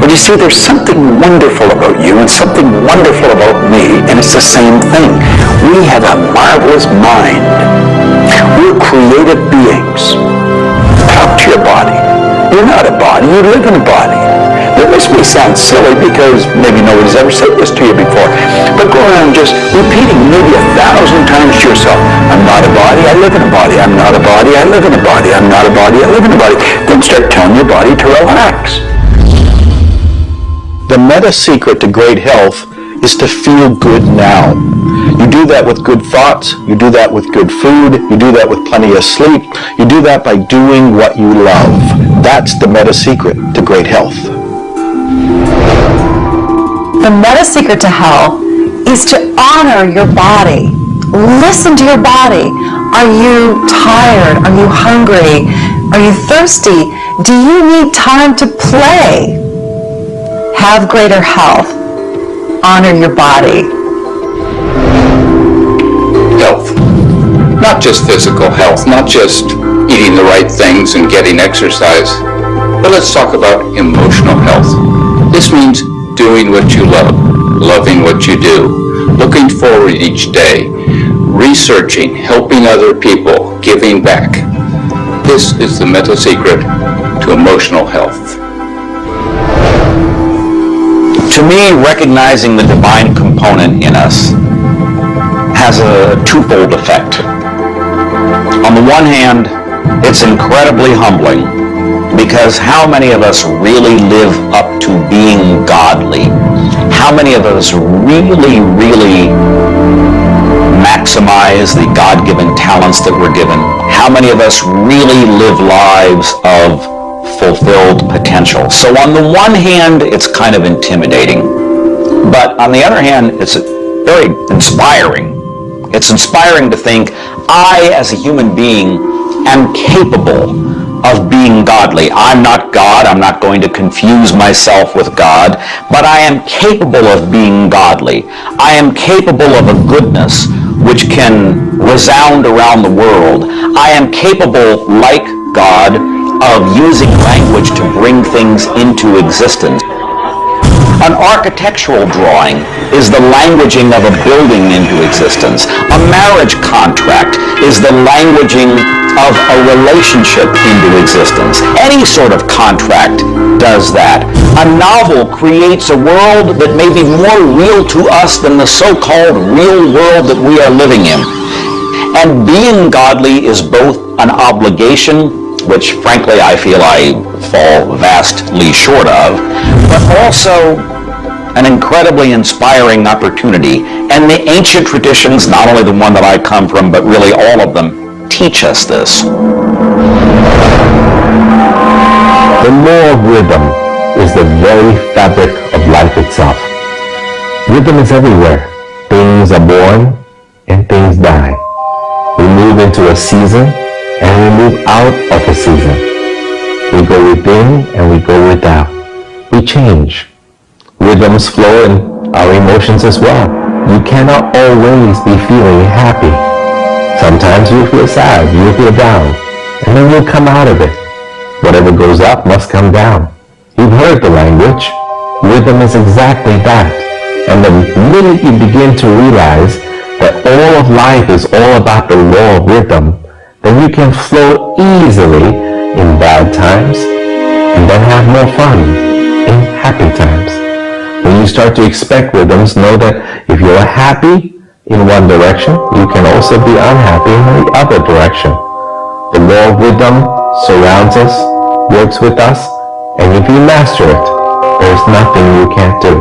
When But you see, there's something wonderful about you and something wonderful about me, and it's the same thing. We have a marvelous mind. We're creative beings. Talk to your body. You're not a body, you live in a body. This may sound silly because maybe nobody's ever said this to you before, but go around just repeating maybe 1,000 times to yourself, I'm not a body, I live in a body. I'm not a body, I live in a body. I'm not a body, I live in a body. Then start telling your body to relax. The meta secret to great health is to feel good now. You do that with good thoughts, you do that with good food, you do that with plenty of sleep, you do that by doing what you love. That's the meta secret to great health. The meta secret to health is to honor your body. Listen to your body. Are you tired? Are you hungry? Are you thirsty? Do you need time to play? Have greater health. Honor your body. Health. Not just physical health, not just eating the right things and getting exercise, but let's talk about emotional health. This means doing what you love, loving what you do, looking forward each day, researching, helping other people, giving back. This is the meta secret to emotional health. To me, recognizing the divine component in us has a twofold effect. On the one hand, it's incredibly humbling because how many of us really live up to being godly? How many of us really maximize the God-given talents that we're given? How many of us really live lives of fulfilled potential? So on the one hand, it's kind of intimidating. But on the other hand, it's very inspiring. It's inspiring to think, I, as a human being, am capable of being godly. I'm not God. I'm not going to confuse myself with God, but I am capable of being godly. I am capable of a goodness which can resound around the world. I am capable, like God, of using language to bring things into existence. An architectural drawing is the languaging of a building into existence. A marriage contract is the languaging of a relationship into existence. Any sort of contract does that. A novel creates a world that may be more real to us than the so-called real world that we are living in. And being godly is both an obligation, which frankly I feel I fall vastly short of, but also an incredibly inspiring opportunity. And the ancient traditions, not only the one that I come from, but really all of them, teach us this. The law of rhythm is the very fabric of life itself. Rhythm is everywhere. Things are born and things die. We move into a season and we move out of a season. We go within and we go without. We change. Rhythms flow in our emotions as well. You cannot always be feeling happy. Sometimes you feel sad, you feel down, and then you'll come out of it. Whatever goes up must come down. You've heard the language. Rhythm is exactly that. And the minute you begin to realize that all of life is all about the law of rhythm, then you can flow easily in bad times and then have more fun in happy times. When you start to expect rhythms, know that if you're happy in one direction, you can also be unhappy in the other direction. The law of rhythm surrounds us, works with us, and if you master it, there's nothing you can't do.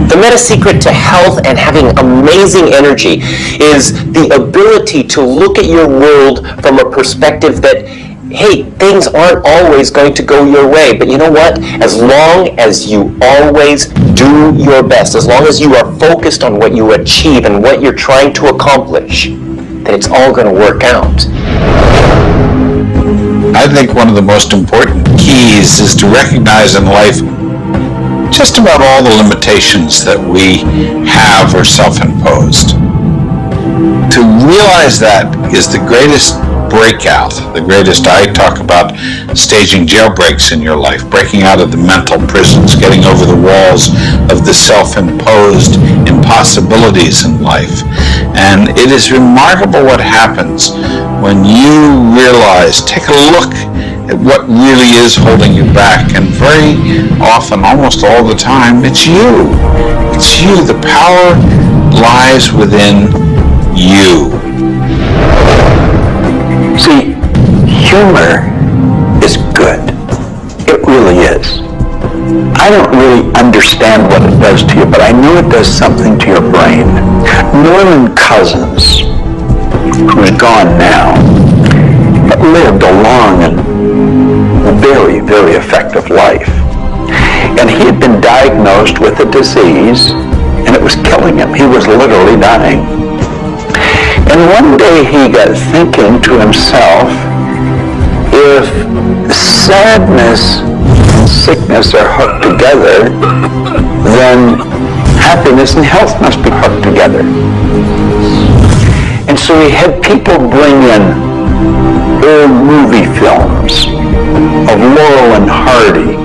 The meta secret to health and having amazing energy is the ability to look at your world from a perspective that, hey, things aren't always going to go your way, but you know what? As long as you always do your best, as long as you are focused on what you achieve and what you're trying to accomplish, then it's all going to work out. I think one of the most important keys is to recognize in life just about all the limitations that we have are self-imposed. To realize that is the greatest breakout, the greatest. I talk about staging jailbreaks in your life, breaking out of the mental prisons, getting over the walls of the self-imposed impossibilities in life. And it is remarkable what happens when you realize, take a look at what really is holding you back. And very often, almost all the time, it's you. It's you. The power lies within you. See, humor is good. It really is. I don't really understand what it does to you, but I know it does something to your brain. Norman Cousins, who's gone now, but lived a long and very, very effective life. And he had been diagnosed with a disease, and it was killing him. He was literally dying. And one day he got thinking to himself, if sadness and sickness are hooked together, then happiness and health must be hooked together. And so he had people bring in old movie films of Laurel and Hardy,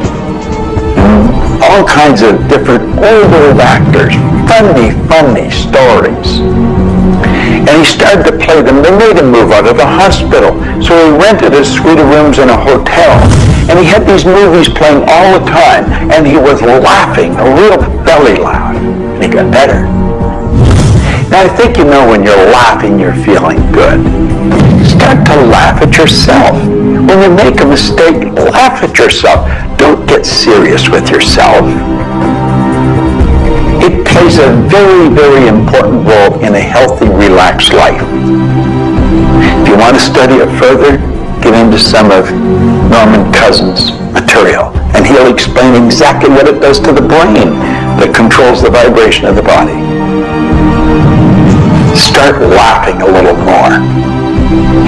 and all kinds of different old actors, funny stories. And he started to play them. They made him move out of the hospital. So he rented a suite of rooms in a hotel. And he had these movies playing all the time. And he was laughing, a real belly laugh. And he got better. Now I think you know when you're laughing, you're feeling good. Start to laugh at yourself. When you make a mistake, laugh at yourself. Don't get serious with yourself. It plays a very, very important role in a healthy, relaxed life. If you want to study it further, get into some of Norman Cousins' material, and he'll explain exactly what it does to the brain that controls the vibration of the body. Start laughing a little more.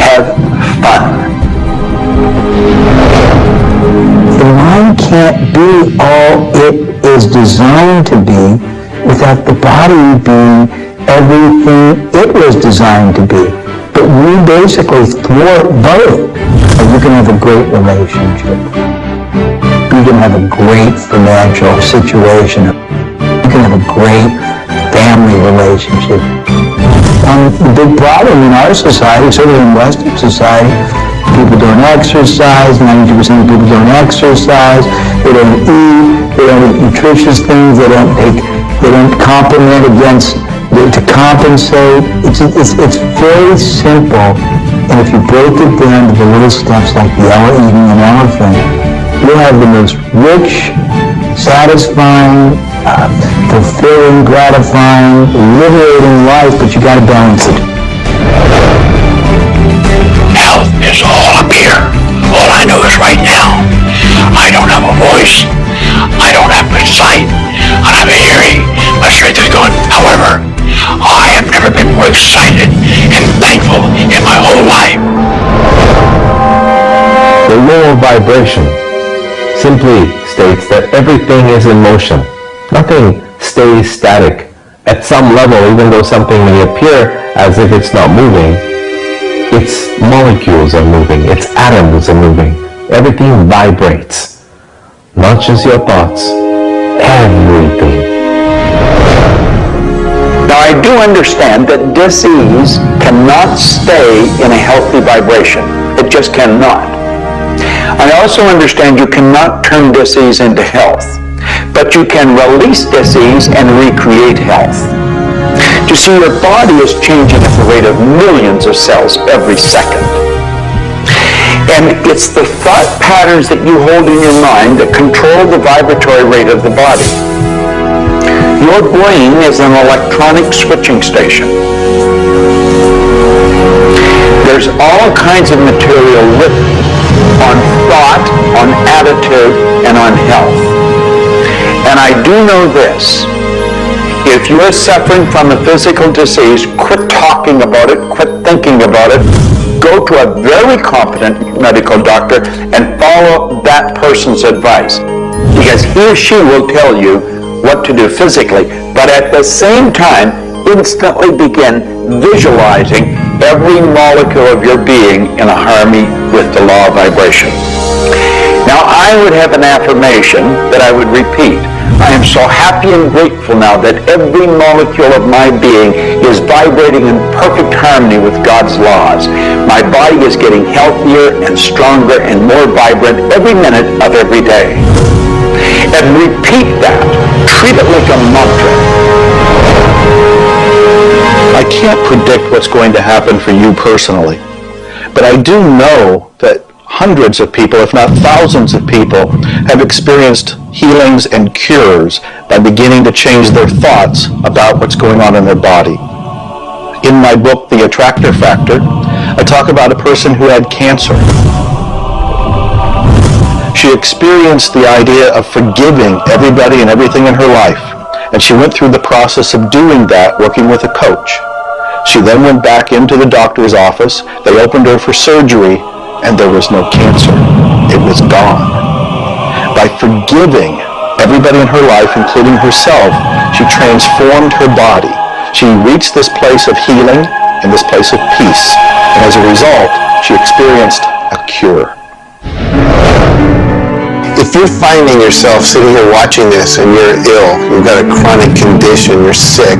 Have fun. The mind can't be all it is designed to be without the body being everything it was designed to be. But we basically thwart both. You can have a great relationship. You can have a great financial situation. You can have a great family relationship. The big problem in our society, certainly in Western society, people don't exercise, 92% of people don't exercise, they don't eat, they don't eat nutritious things, they don't complement to compensate. It's very simple, and if you break it down to the little steps like eating an elephant, you'll have the most rich, satisfying, fulfilling, gratifying, liberating life, but you gotta balance it. Health is all up here. All I know is right now, I don't have a voice, I don't have good sight, I don't have a hearing, my strength is gone. However, I have never been more excited and thankful in my whole life. The law of vibration simply states that everything is in motion. Nothing stays static. At some level, even though something may appear as if it's not moving, its molecules are moving, its atoms are moving. Everything vibrates. Not just your thoughts, everything. Now I do understand that disease cannot stay in a healthy vibration. It just cannot. I also understand you cannot turn disease into health, but you can release disease and recreate health. You see, your body is changing at the rate of millions of cells every second. And it's the thought patterns that you hold in your mind that control the vibratory rate of the body. Your brain is an electronic switching station. There's all kinds of material written on thought, on attitude, and on health. And I do know this. If you're suffering from a physical disease, quit talking about it, quit thinking about it. Go to a very competent medical doctor and follow that person's advice. Because he or she will tell you what to do physically. But at the same time, instantly begin visualizing every molecule of your being in a harmony with the law of vibration. Now, I would have an affirmation that I would repeat. I am so happy and grateful now that every molecule of my being is vibrating in perfect harmony with God's laws. My body is getting healthier and stronger and more vibrant every minute of every day. And repeat that. Treat it like a mantra. I can't predict what's going to happen for you personally, but I do know that hundreds of people, if not thousands of people, have experienced healings and cures by beginning to change their thoughts about what's going on in their body. In my book, The Attractor Factor, I talk about a person who had cancer. She experienced the idea of forgiving everybody and everything in her life, and she went through the process of doing that working with a coach. She then went back into the doctor's office. They opened her for surgery, and there was no cancer. It was gone. By forgiving everybody in her life, including herself, she transformed her body. She reached this place of healing and this place of peace. And as a result, she experienced a cure. If you're finding yourself sitting here watching this and you're ill, you've got a chronic condition, you're sick,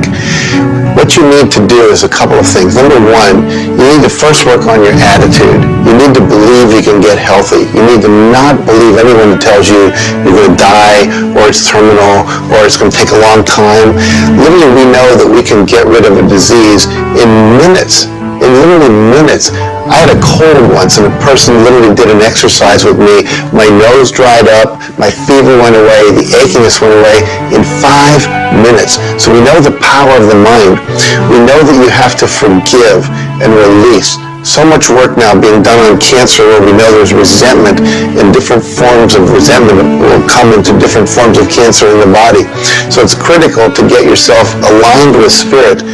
what you need to do is a couple of things. Number one, you need to first work on your attitude. You need to believe you can get healthy. You need to not believe anyone who tells you you're going to die, or it's terminal, or it's going to take a long time. Literally, we know that we can get rid of a disease in minutes. In literally minutes. I had a cold once, and a person literally did an exercise with me. My nose dried up, my fever went away, the achiness went away in 5 minutes. So we know the power of the mind. We know that you have to forgive and release. So much work now being done on cancer where we know there's resentment, and different forms of resentment will come into different forms of cancer in the body. So it's critical to get yourself aligned with spirit.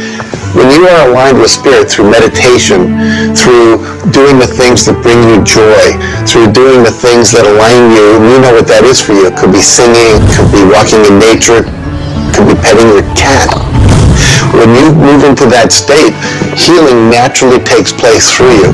When you are aligned with spirit through meditation, through doing the things that bring you joy, through doing the things that align you, and you know what that is for you. It could be singing, it could be walking in nature, it could be petting your cat. When you move into that state, healing naturally takes place through you.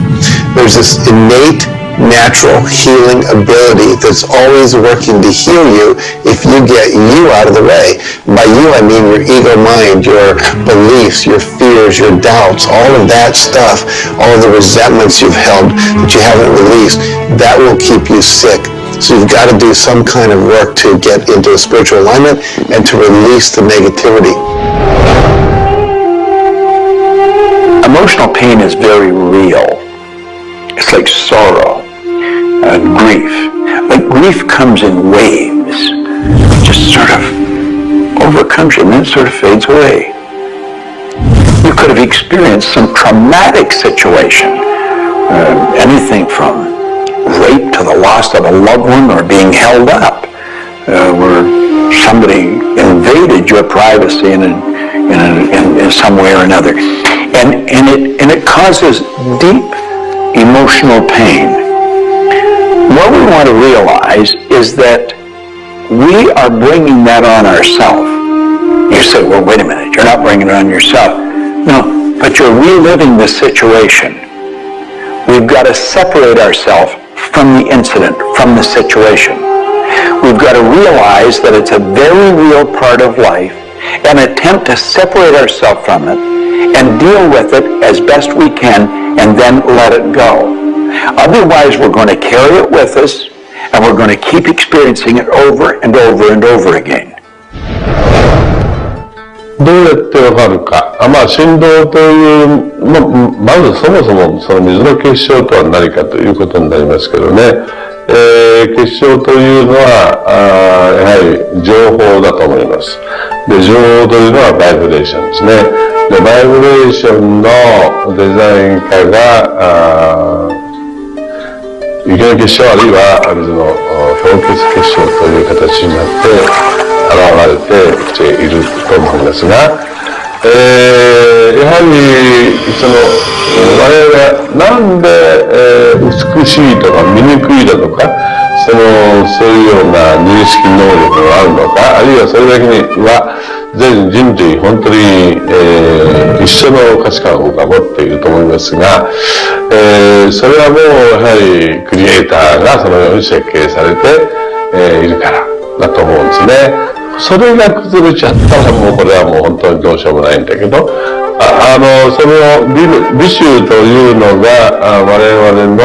There's this innate, natural healing ability that's always working to heal you if you get you out of the way. By you, I mean your ego mind, your beliefs, your fears, your doubts, all of that stuff, all of the resentments you've held that you haven't released, that will keep you sick. So you've got to do some kind of work to get into a spiritual alignment and to release the negativity. Emotional pain is very real. It's like sorrow. Grief. But grief comes in waves. It just sort of overcomes you and then it sort of fades away. You could have experienced some traumatic situation. Anything from rape to the loss of a loved one or being held up. Where somebody invaded your privacy in some way or another. And it causes deep emotional pain. What we want to realize is that we are bringing that on ourselves. You say, well, wait a minute, you're not bringing it on yourself. No, but you're reliving the situation. We've got to separate ourselves from the incident, from the situation. We've got to realize that it's a very real part of life and attempt to separate ourselves from it and deal with it as best we can and then let it go. Otherwise, we're going to carry it with us, and we're going to keep experiencing it over and over and over again. どうやってわかるか。振動という、まずそもそもその水の結晶とは何かということになりますけどね。結晶というのは、やはり情報だと思います。で、情報というのはバイブレーションですね。で、バイブレーションのデザイン家が、雪の結晶あるいは水の氷結結晶という形になって現れてきていると思いますが、やはり我々がなんで、美しいとか醜いだとかそういうような認識能力があるのか、あるいはそれだけには全人類本当に、一緒の価値観を僕は持っていると思いますが、それはもうやはりクリエイターがそのように設計されて、いるからだと思うんですね。それが崩れちゃったらもうこれはもう本当にどうしようもないんだけど、その美醜というのが我々の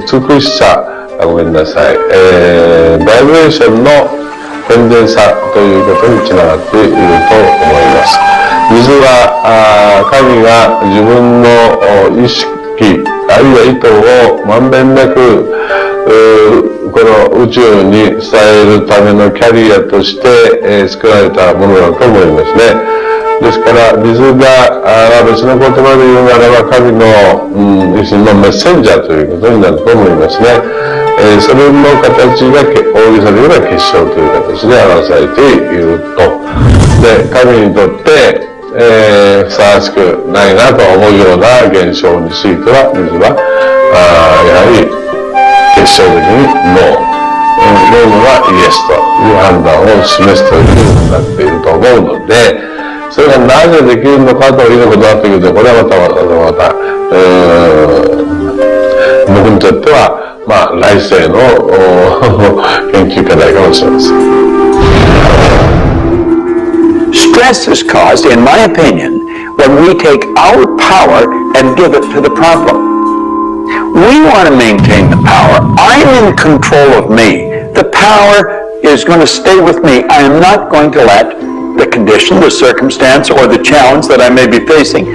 美しさ、ごめんなさい、バイブレーションの健全さということにつながっていると思います。水は神が自分の意識あるいは意図をまんべんなくこの宇宙に伝えるためのキャリアとして、作られたものだと思いますね。ですから水が別の言葉で言うならば神の、要するにメッセンジャーということになると思いますね。それの形が大げさで言えば結晶という形で表されていると。で、神にとってふさわしくないなと思うような現象については水はやはり結晶的にノーはイエスという判断を示すというふうになっていると思うので、それがなぜできるのかということになってくると、これはまた僕にとっては来世の研究課題かもしれません。Stress is caused, in my opinion, when we take our power and give it to the problem. We want to maintain the power. I'm in control of me. The power is going to stay with me. I am not going to let the condition, the circumstance, or the challenge that I may be facing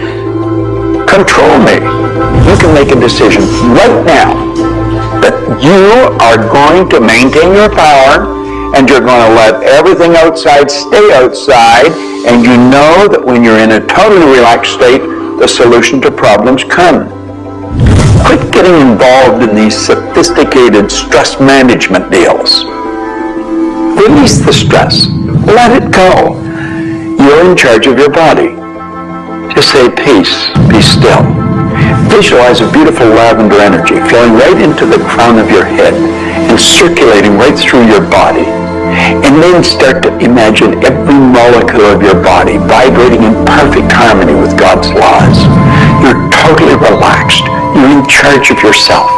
control me. You can make a decision right now that you are going to maintain your power and you're going to let everything outside stay outside, and you know that when you're in a totally relaxed state, the solution to problems come. Quit getting involved in these sophisticated stress management deals. Release the stress. Let it go. You're in charge of your body. Just say peace, be still. Visualize a beautiful lavender energy flowing right into the crown of your head and circulating right through your body. And then start to imagine every molecule of your body vibrating in perfect harmony with God's laws. You're totally relaxed. You're in charge of yourself.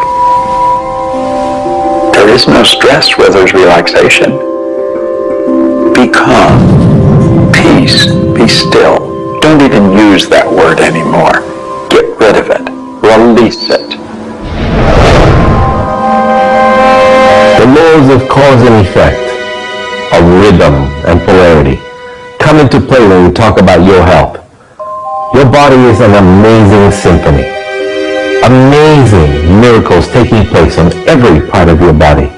There is no stress where there's relaxation. Be calm. Peace. Be still. Don't even use that word anymore. Get rid of it. Release it. The laws of cause and effect, of rhythm and polarity, come into play when we talk about your health. Your body is an amazing symphony. Amazing miracles taking place on every part of your body.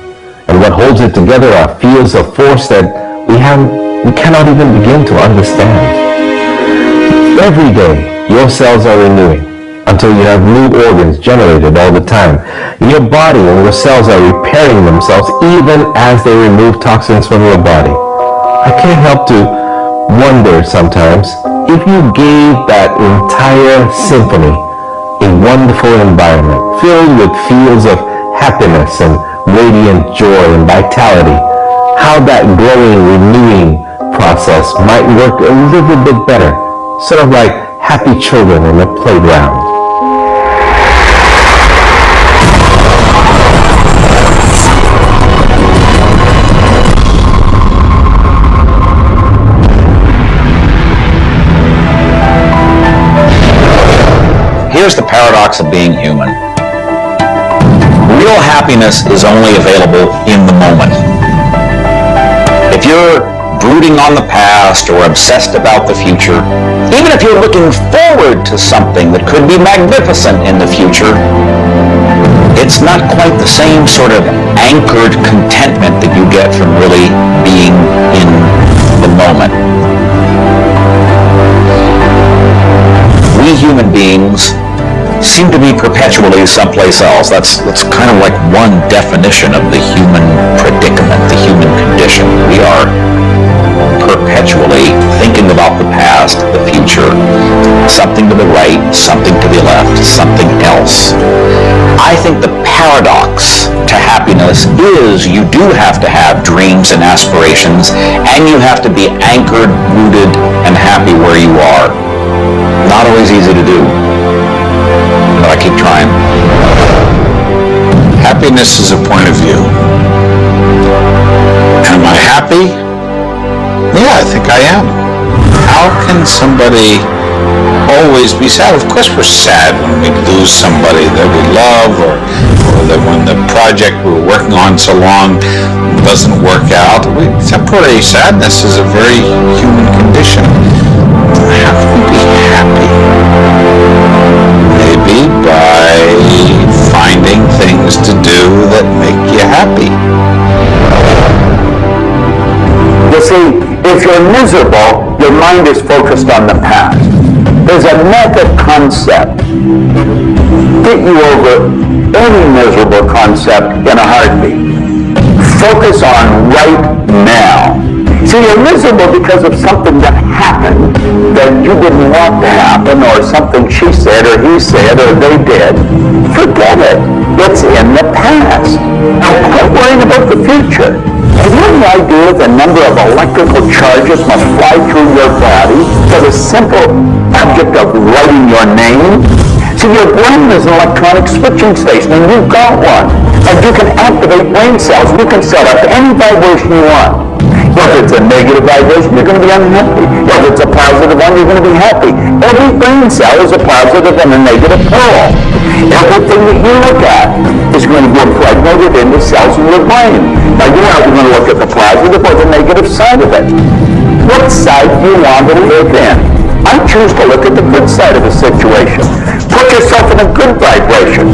And what holds it together are fields of force that we cannot even begin to understand. Every day, your cells are renewing until you have new organs generated all the time. Your body and your cells are repairing themselves even as they remove toxins from your body. I can't help to wonder sometimes if you gave that entire symphony a wonderful environment filled with fields of happiness and radiant joy and vitality, how that growing, renewing process might work a little bit better, sort of like happy children in a playground. Here's the paradox of being human. Real happiness is only available in the moment. If you're brooding on the past or obsessed about the future, even if you're looking forward to something that could be magnificent in the future, it's not quite the same sort of anchored contentment that you get from really being in the moment. We human beings seem to be perpetually someplace else. That's kind of like one definition of the human predicament, the human condition. We are perpetually thinking about the past, the future, something to the right, something to the left, something else. I think the paradox to happiness is you do have to have dreams and aspirations, and you have to be anchored, rooted, and happy where you are. Not always easy to do, but I keep trying. Happiness is a point of view. Am I happy? Yeah, I think I am. How can somebody always be sad? Of course we're sad when we lose somebody that we love, or that when the project we're working on so long doesn't work out. Temporary sadness is a very human condition. How can we be happy? Maybe by finding things to do that make you happy. You see, if you're miserable, your mind is focused on the past. There's a method concept. Get you over any miserable concept in a heartbeat. Focus on right now. See, you're miserable because of something that happened that you didn't want to happen, or something she said, or he said, or they did. Forget it. It's in the past. Now, quit worrying about the future. Have you any idea the number of electrical charges must fly through your body for the simple object of writing your name? See, your brain is an electronic switching station, and you've got one. And you can activate brain cells. You can set up any vibration you want. If it's a negative vibration, you're going to be unhappy. If it's a positive one, you're going to be happy. Every brain cell is a positive and a negative pole. Everything that you look at is going to be impregnated into cells in your brain. Now, you're either going to look at the positive or the negative side of it. What side do you want to live in? I choose to look at the good side of the situation. Put yourself in a good vibration.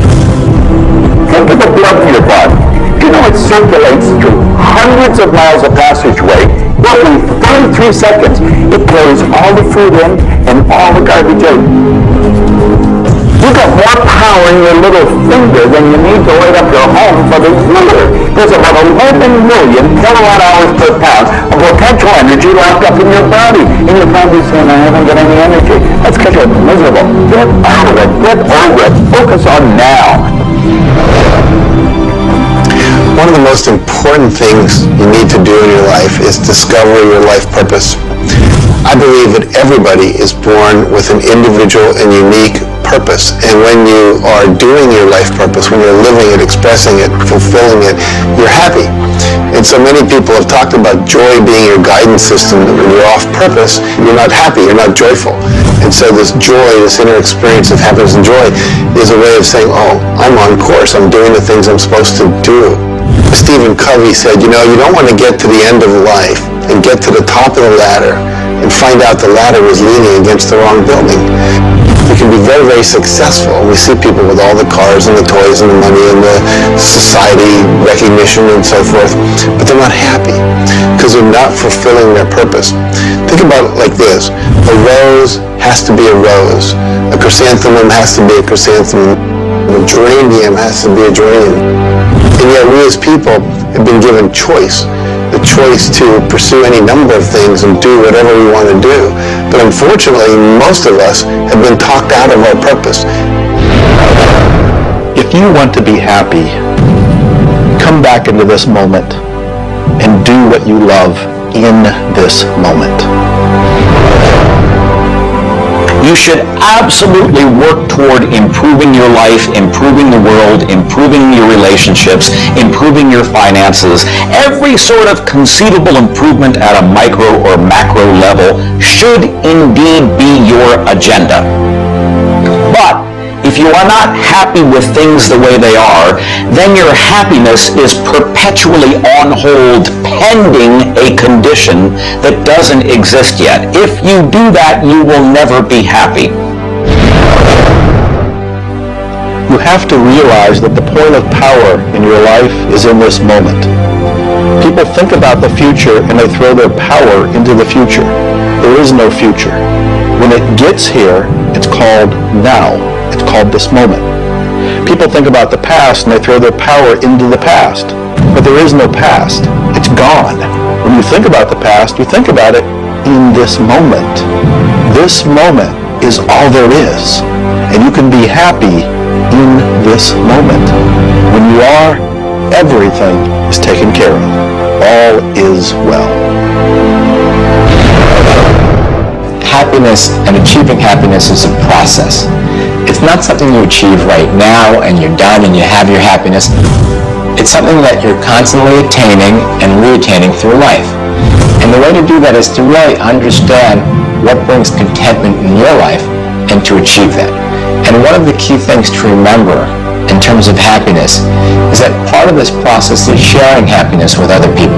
Think of the blood in your body. Do you know it circulates through hundreds of miles of passageway every 33 seconds? It carries all the food in and all the garbage out. You've got more power in your little finger than you need to light up your home for the year. There's about 11 million kilowatt hours per pound of potential energy locked up in your body. And you're probably saying, I haven't got any energy. That's because you're miserable. Get out of it. Get over it. Focus on now. One of the most important things you need to do in your life is discover your life purpose. I believe that everybody is born with an individual and unique purpose. And when you are doing your life purpose, when you're living it, expressing it, fulfilling it, you're happy. And so many people have talked about joy being your guidance system, that when you're off purpose, you're not happy, you're not joyful. And so this joy, this inner experience of happiness and joy is a way of saying, oh, I'm on course, I'm doing the things I'm supposed to do. Stephen Covey said, you don't want to get to the end of life and get to the top of the ladder and find out the ladder was leaning against the wrong building. We can be very, very successful. We see people with all the cars and the toys and the money and the society recognition and so forth, but they're not happy because they're not fulfilling their purpose. Think about it like this. A rose has to be a rose. A chrysanthemum has to be a chrysanthemum. A geranium has to be a geranium. And yet we as people have been given choice. The choice to pursue any number of things and do whatever we want to do. But unfortunately, most of us have been talked out of our purpose. If you want to be happy, come back into this moment and do what you love in this moment. You should absolutely work toward improving your life, improving the world, improving your relationships, improving your finances. Every sort of conceivable improvement at a micro or macro level should indeed be your agenda. But if you are not happy with things the way they are, then your happiness is perpetually on hold pending a condition that doesn't exist yet. If you do that, you will never be happy. You have to realize that the point of power in your life is in this moment. People think about the future and they throw their power into the future. There is no future. When it gets here, it's called now. It's called this moment. People think about the past and they throw their power into the past. But there is no past. It's gone. When you think about the past, you think about it in this moment. This moment is all there is. And you can be happy in this moment. When you are, everything is taken care of. All is well. Happiness and achieving happiness is a process. It's not something you achieve right now and you're done and you have your happiness. It's something that you're constantly attaining and re-attaining through life. And the way to do that is to really understand what brings contentment in your life and to achieve that. And one of the key things to remember in terms of happiness is that part of this process is sharing happiness with other people.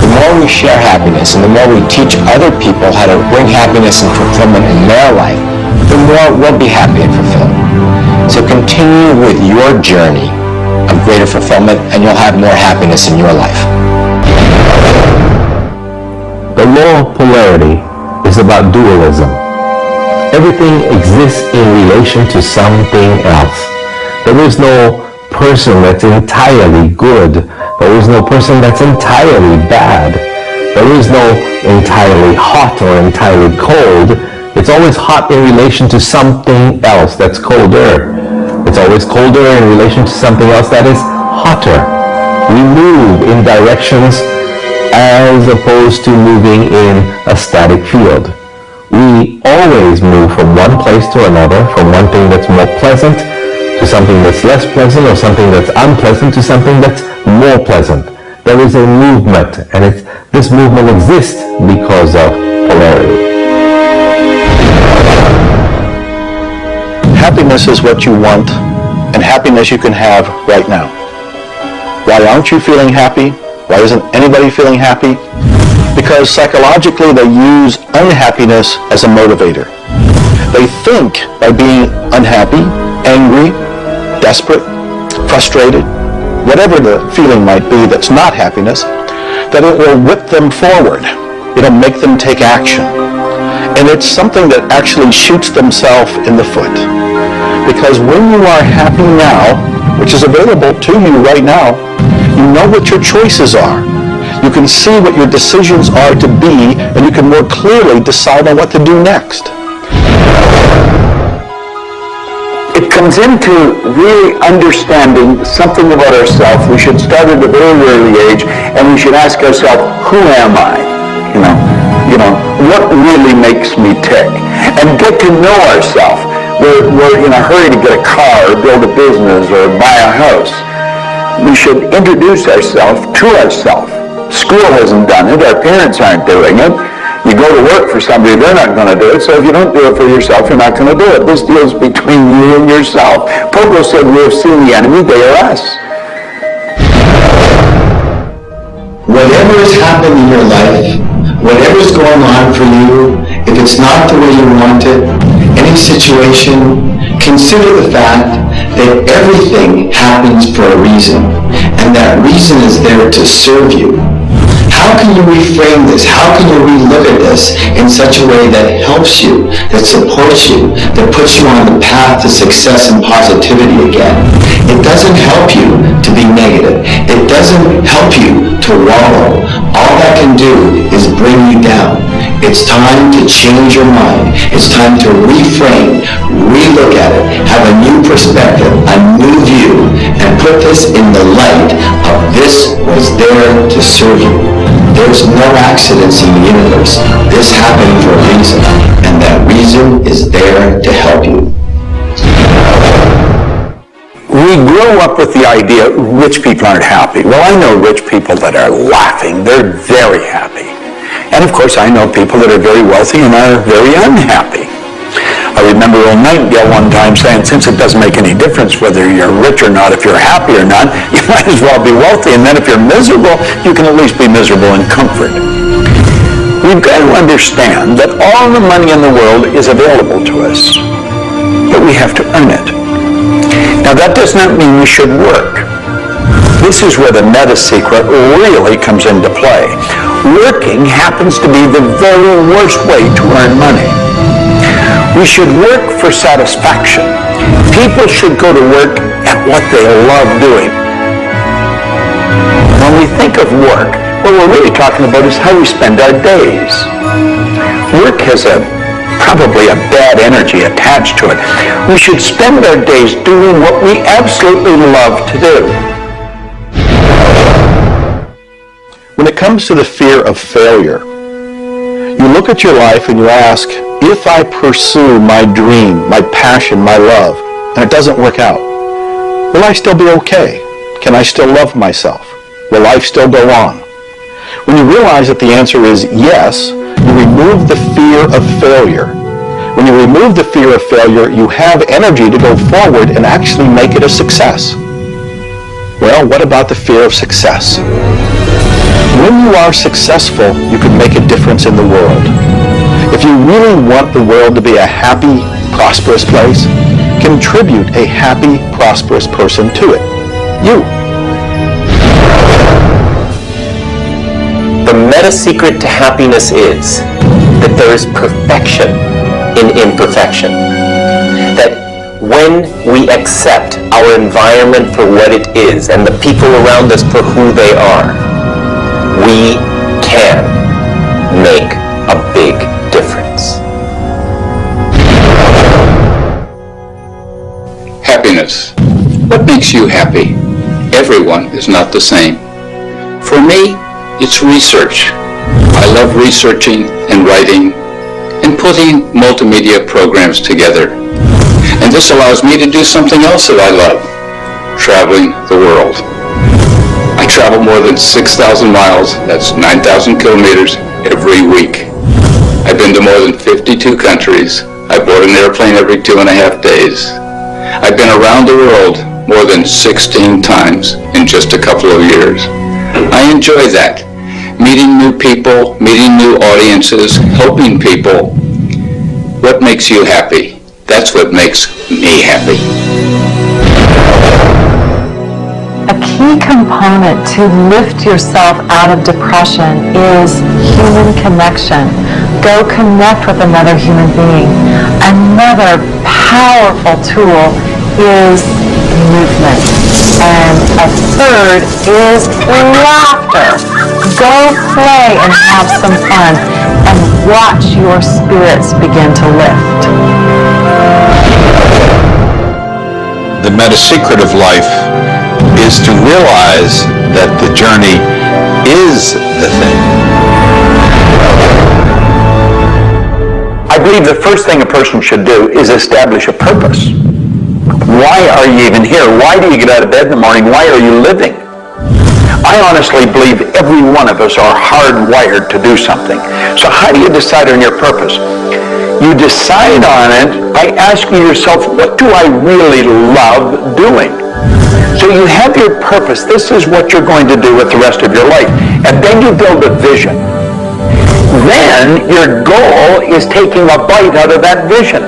The more we share happiness and the more we teach other people how to bring happiness and fulfillment in their life, the more we'll be happy and fulfilled. So continue with your journey of greater fulfillment and you'll have more happiness in your life. The law of polarity is about dualism. Everything exists in relation to something else. There is no person that's entirely good. There is no person that's entirely bad. There is no entirely hot or entirely cold. It's always hot in relation to something else that's colder. It's always colder in relation to something else that is hotter. We move in directions as opposed to moving in a static field. We always move from one place to another, from one thing that's more pleasant to something that's less pleasant, or something that's unpleasant to something that's more pleasant. There is a movement, and this movement exists because of polarity. Happiness is what you want, and happiness you can have right now. Why aren't you feeling happy? Why isn't anybody feeling happy? Because psychologically they use unhappiness as a motivator. They think by being unhappy, angry, desperate, frustrated, whatever the feeling might be that's not happiness, that it will whip them forward. It'll make them take action. And it's something that actually shoots themselves in the foot. Because when you are happy now, which is available to you right now, you know what your choices are. You can see what your decisions are to be, and you can more clearly decide on what to do next. It comes into really understanding something about ourselves. We should start at a very early age, and we should ask ourselves, who am I? You know, what really makes me tick? And get to know ourselves. We're in a hurry to get a car, or build a business, or buy a house. We should introduce ourselves to ourselves. School hasn't done it. Our parents aren't doing it. You go to work for somebody, they're not going to do it. So if you don't do it for yourself, you're not going to do it. This deals between you and yourself. Pogo said, we have seen the enemy, they are us. Whatever has happened in your life, whatever's going on for you, if it's not the way you want it, any situation, consider the fact that everything happens for a reason, and that reason is there to serve you. How can you reframe this? How can you relook at this in such a way that helps you, that supports you, that puts you on the path to success and positivity again? It doesn't help you to be negative. It doesn't help you to wallow. All that can do is bring you down. It's time to change your mind. It's time to reframe, relook at it, have a new perspective, a new view, and put this in the light of this was there to serve you. There's no accidents in the universe. This happened for a reason, and that reason is there to help you. We grew up with the idea rich people aren't happy. Well, I know rich people that are laughing. They're very happy. And of course, I know people that are very wealthy and are very unhappy. I remember old Nightingale one time saying, since it doesn't make any difference whether you're rich or not, if you're happy or not, you might as well be wealthy. And then if you're miserable, you can at least be miserable in comfort. We've got to understand that all the money in the world is available to us, but we have to earn it. Now, that does not mean we should work. This is where the meta secret really comes into play. Working happens to be the very worst way to earn money. We should work for satisfaction. People should go to work at what they love doing. When we think of work, what we're really talking about is how we spend our days. Work has probably a bad energy attached to it. We should spend our days doing what we absolutely love to do. When it comes to the fear of failure, you look at your life and you ask, if I pursue my dream, my passion, my love, and it doesn't work out, will I still be okay? Can I still love myself? Will life still go on? When you realize that the answer is yes, you remove the fear of failure. When you remove the fear of failure, you have energy to go forward and actually make it a success. Well, what about the fear of success? When you are successful, you can make a difference in the world. If you really want the world to be a happy, prosperous place, contribute a happy, prosperous person to it. You. The meta secret to happiness is that there is perfection in imperfection. That when we accept our environment for what it is and the people around us for who they are, we can make a big difference. Happiness. What makes you happy? Everyone is not the same. For me, it's research. I love researching and writing and putting multimedia programs together. And this allows me to do something else that I love, traveling the world. I travel more than 6,000 miles, that's 9,000 kilometers, every week. I've been to more than 52 countries. I board an airplane every 2.5 days. I've been around the world more than 16 times in just a couple of years. I enjoy that. Meeting new people, meeting new audiences, helping people. What makes you happy? That's what makes me happy. A key component to lift yourself out of depression is human connection. Go connect with another human being. Another powerful tool is movement. And a third is laughter. Go play and have some fun and watch your spirits begin to lift. The meta secret of life is to realize that the journey is the thing. I believe the first thing a person should do is establish a purpose. Why are you even here? Why do you get out of bed in the morning? Why are you living? I honestly believe every one of us are hardwired to do something. So how do you decide on your purpose? You decide on it by asking yourself, what do I really love doing? So you have your purpose. This is what you're going to do with the rest of your life. And then you build a vision. Then your goal is taking a bite out of that vision.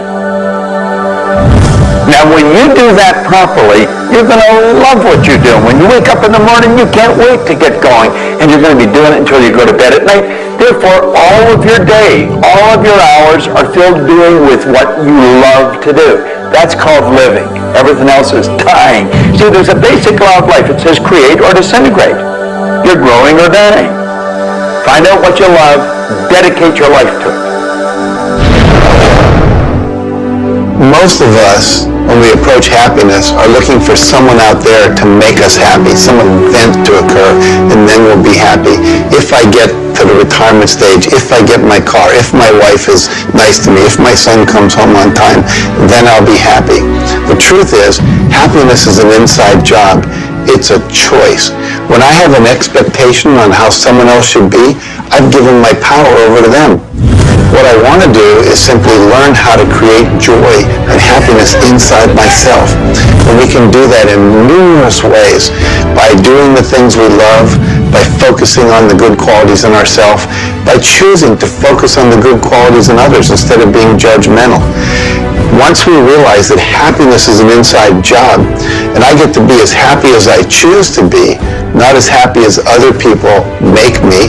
Now, when you do that properly, you're going to love what you do. When you wake up in the morning, you can't wait to get going, and you're going to be doing it until you go to bed at night. Therefore, all of your day, all of your hours are filled doing with what you love to do. That's called living. Everything else is dying. See, there's a basic law of life. It says create or disintegrate. You're growing or dying. Find out what you love, dedicate your life to it. Most of us, when we approach happiness, are looking for someone out there to make us happy, some event to occur, and then we'll be happy. If I get to the retirement stage, if I get my car, if my wife is nice to me, if my son comes home on time, then I'll be happy. The truth is, happiness is an inside job. It's a choice. When I have an expectation on how someone else should be, I've given my power over to them. What I want to do is simply learn how to create joy and happiness inside myself. And we can do that in numerous ways, by doing the things we love, by focusing on the good qualities in ourselves, by choosing to focus on the good qualities in others instead of being judgmental. Once we realize that happiness is an inside job, and I get to be as happy as I choose to be, not as happy as other people make me,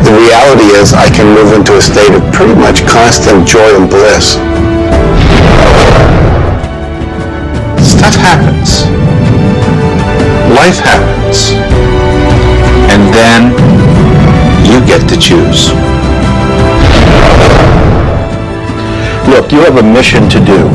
the reality is I can move into a state of pretty much constant joy and bliss. Stuff happens. Life happens. And then you get to choose. Look, you have a mission to do.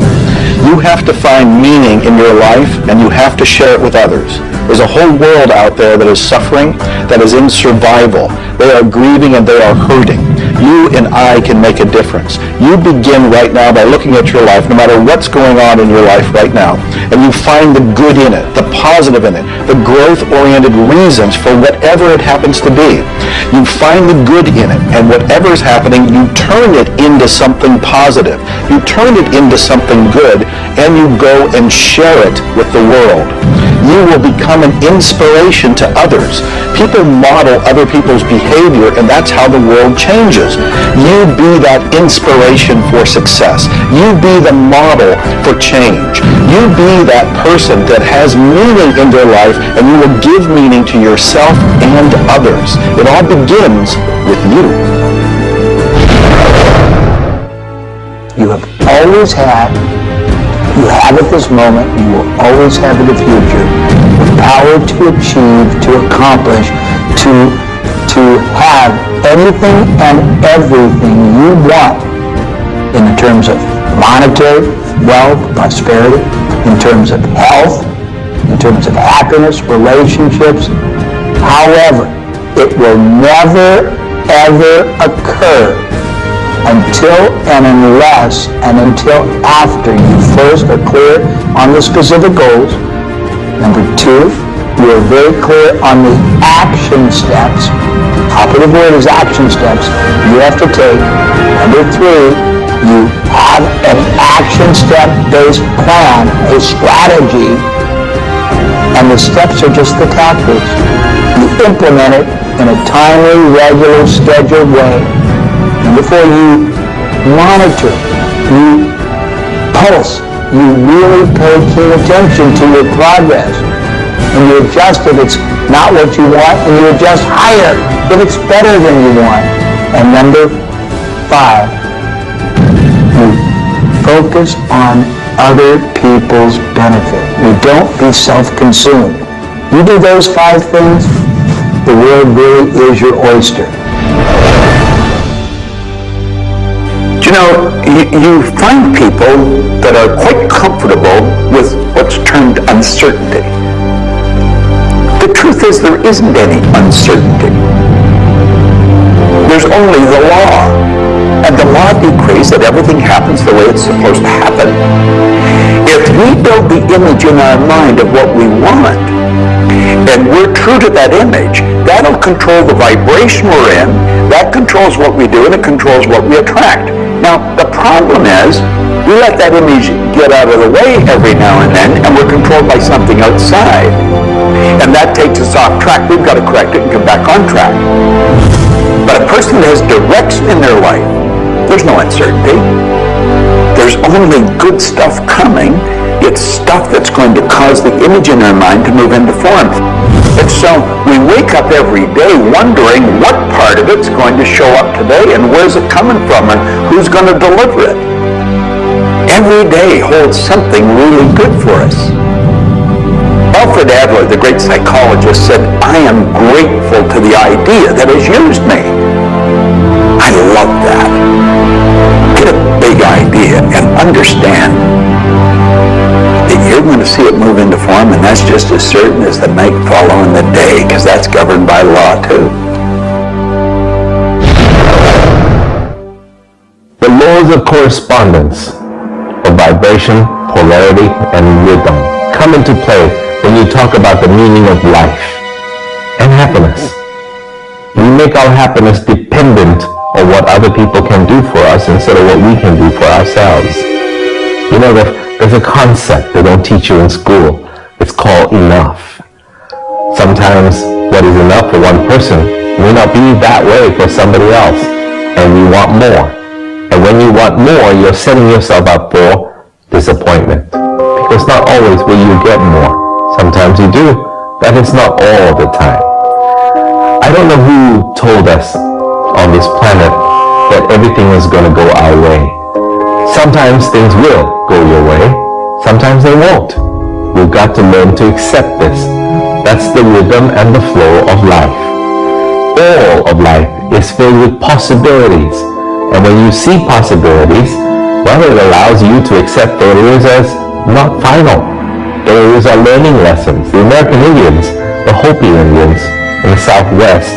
You have to find meaning in your life, and you have to share it with others. There's a whole world out there that is suffering, that is in survival. They are grieving and they are hurting. You and I can make a difference. You begin right now by looking at your life, no matter what's going on in your life right now, and you find the good in it, the positive in it, the growth-oriented reasons for whatever it happens to be. You find the good in it, and whatever is happening, you turn it into something positive. You turn it into something good, and you go and share it with the world. You will become an inspiration to others. People model other people's behavior, and that's how the world changes. You be that inspiration for success. You be the model for change. You be that person that has meaning in their life, and you will give meaning to yourself and others. It all begins with you. You have always had, you have at this moment, you will always have in the future, the power to achieve, to accomplish, to have anything and everything you want in terms of monetary wealth, prosperity, in terms of health, in terms of happiness, relationships. However, it will never, ever occur until and unless and until after you first are clear on the specific goals. Number two, you are very clear on the action steps. Operative word is action steps you have to take. Number three, you have an action step-based plan, a strategy, and the steps are just the tactics. You implement it in a timely, regular, scheduled way. Number four, you monitor, you pulse, you really pay keen attention to your progress, and you adjust if it's not what you want, and you adjust higher if it's better than you want. And number five, you focus on other people's benefit. You don't be self-consumed. You do those five things, the world really is your oyster. You know, you find people that are quite comfortable with what's termed uncertainty. The truth is there isn't any uncertainty. There's only the law. And the law decrees that everything happens the way it's supposed to happen. If we build the image in our mind of what we want, and we're true to that image, that'll control the vibration we're in, that controls what we do, and it controls what we attract. Now, the problem is, we let that image get out of the way every now and then, and we're controlled by something outside. And that takes us off track. We've got to correct it and come back on track. But a person that has direction in their life, there's no uncertainty. There's only good stuff coming. It's stuff that's going to cause the image in our mind to move into form. And so we wake up every day wondering what part of it's going to show up today and where's it coming from and who's going to deliver it. Every day holds something really good for us. Alfred Adler, the great psychologist, said, "I am grateful to the idea that has used me." I love that. Get a big idea and understand that you're going to see it move into form, and that's just as certain as the night following the day, because that's governed by law too. The laws of correspondence, of vibration, polarity, and rhythm come into play when you talk about the meaning of life and happiness. We make our happiness dependent on what other people can do for us instead of what we can do for ourselves. You know, there's a concept they don't teach you in school. It's called enough. Sometimes what is enough for one person may not be that way for somebody else, and you want more. And when you want more, you're setting yourself up for disappointment, because not always will you get more. Sometimes you do, but it's not all the time. I don't know who told us on this planet that everything is going to go our way. Sometimes things will go your way, sometimes they won't. We've got to learn to accept this. That's the rhythm and the flow of life. All of life is filled with possibilities, and when you see possibilities, well, it allows allows you to accept failures as not final. Failures are learning lessons. The American Indians, the Hopi Indians in the Southwest,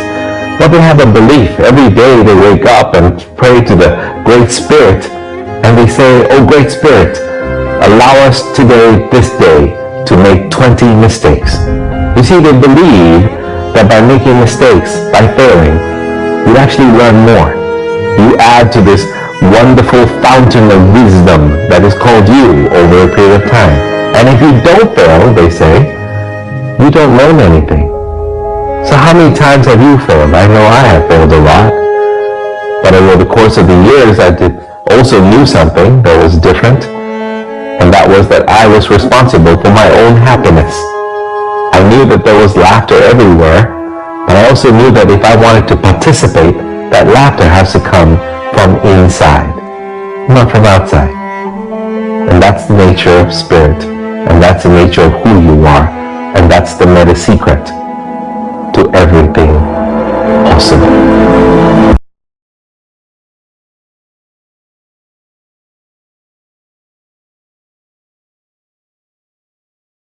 well, they have a belief. Every day they wake up and pray to the Great Spirit, and they say, "Oh, Great Spirit, allow us today, this day, to make 20 mistakes." You see, they believe that by making mistakes, by failing, you actually learn more. You add to this wonderful fountain of wisdom that is called you over a period of time. And if you don't fail, they say, you don't learn anything. So how many times have you failed? I know I have failed a lot. But over the course of the years, I also knew something that was different. And that was that I was responsible for my own happiness. I knew that there was laughter everywhere, but I also knew that if I wanted to participate, that laughter has to come from inside, not from outside. And that's the nature of spirit, and that's the nature of who you are, and that's the meta secret to everything possible.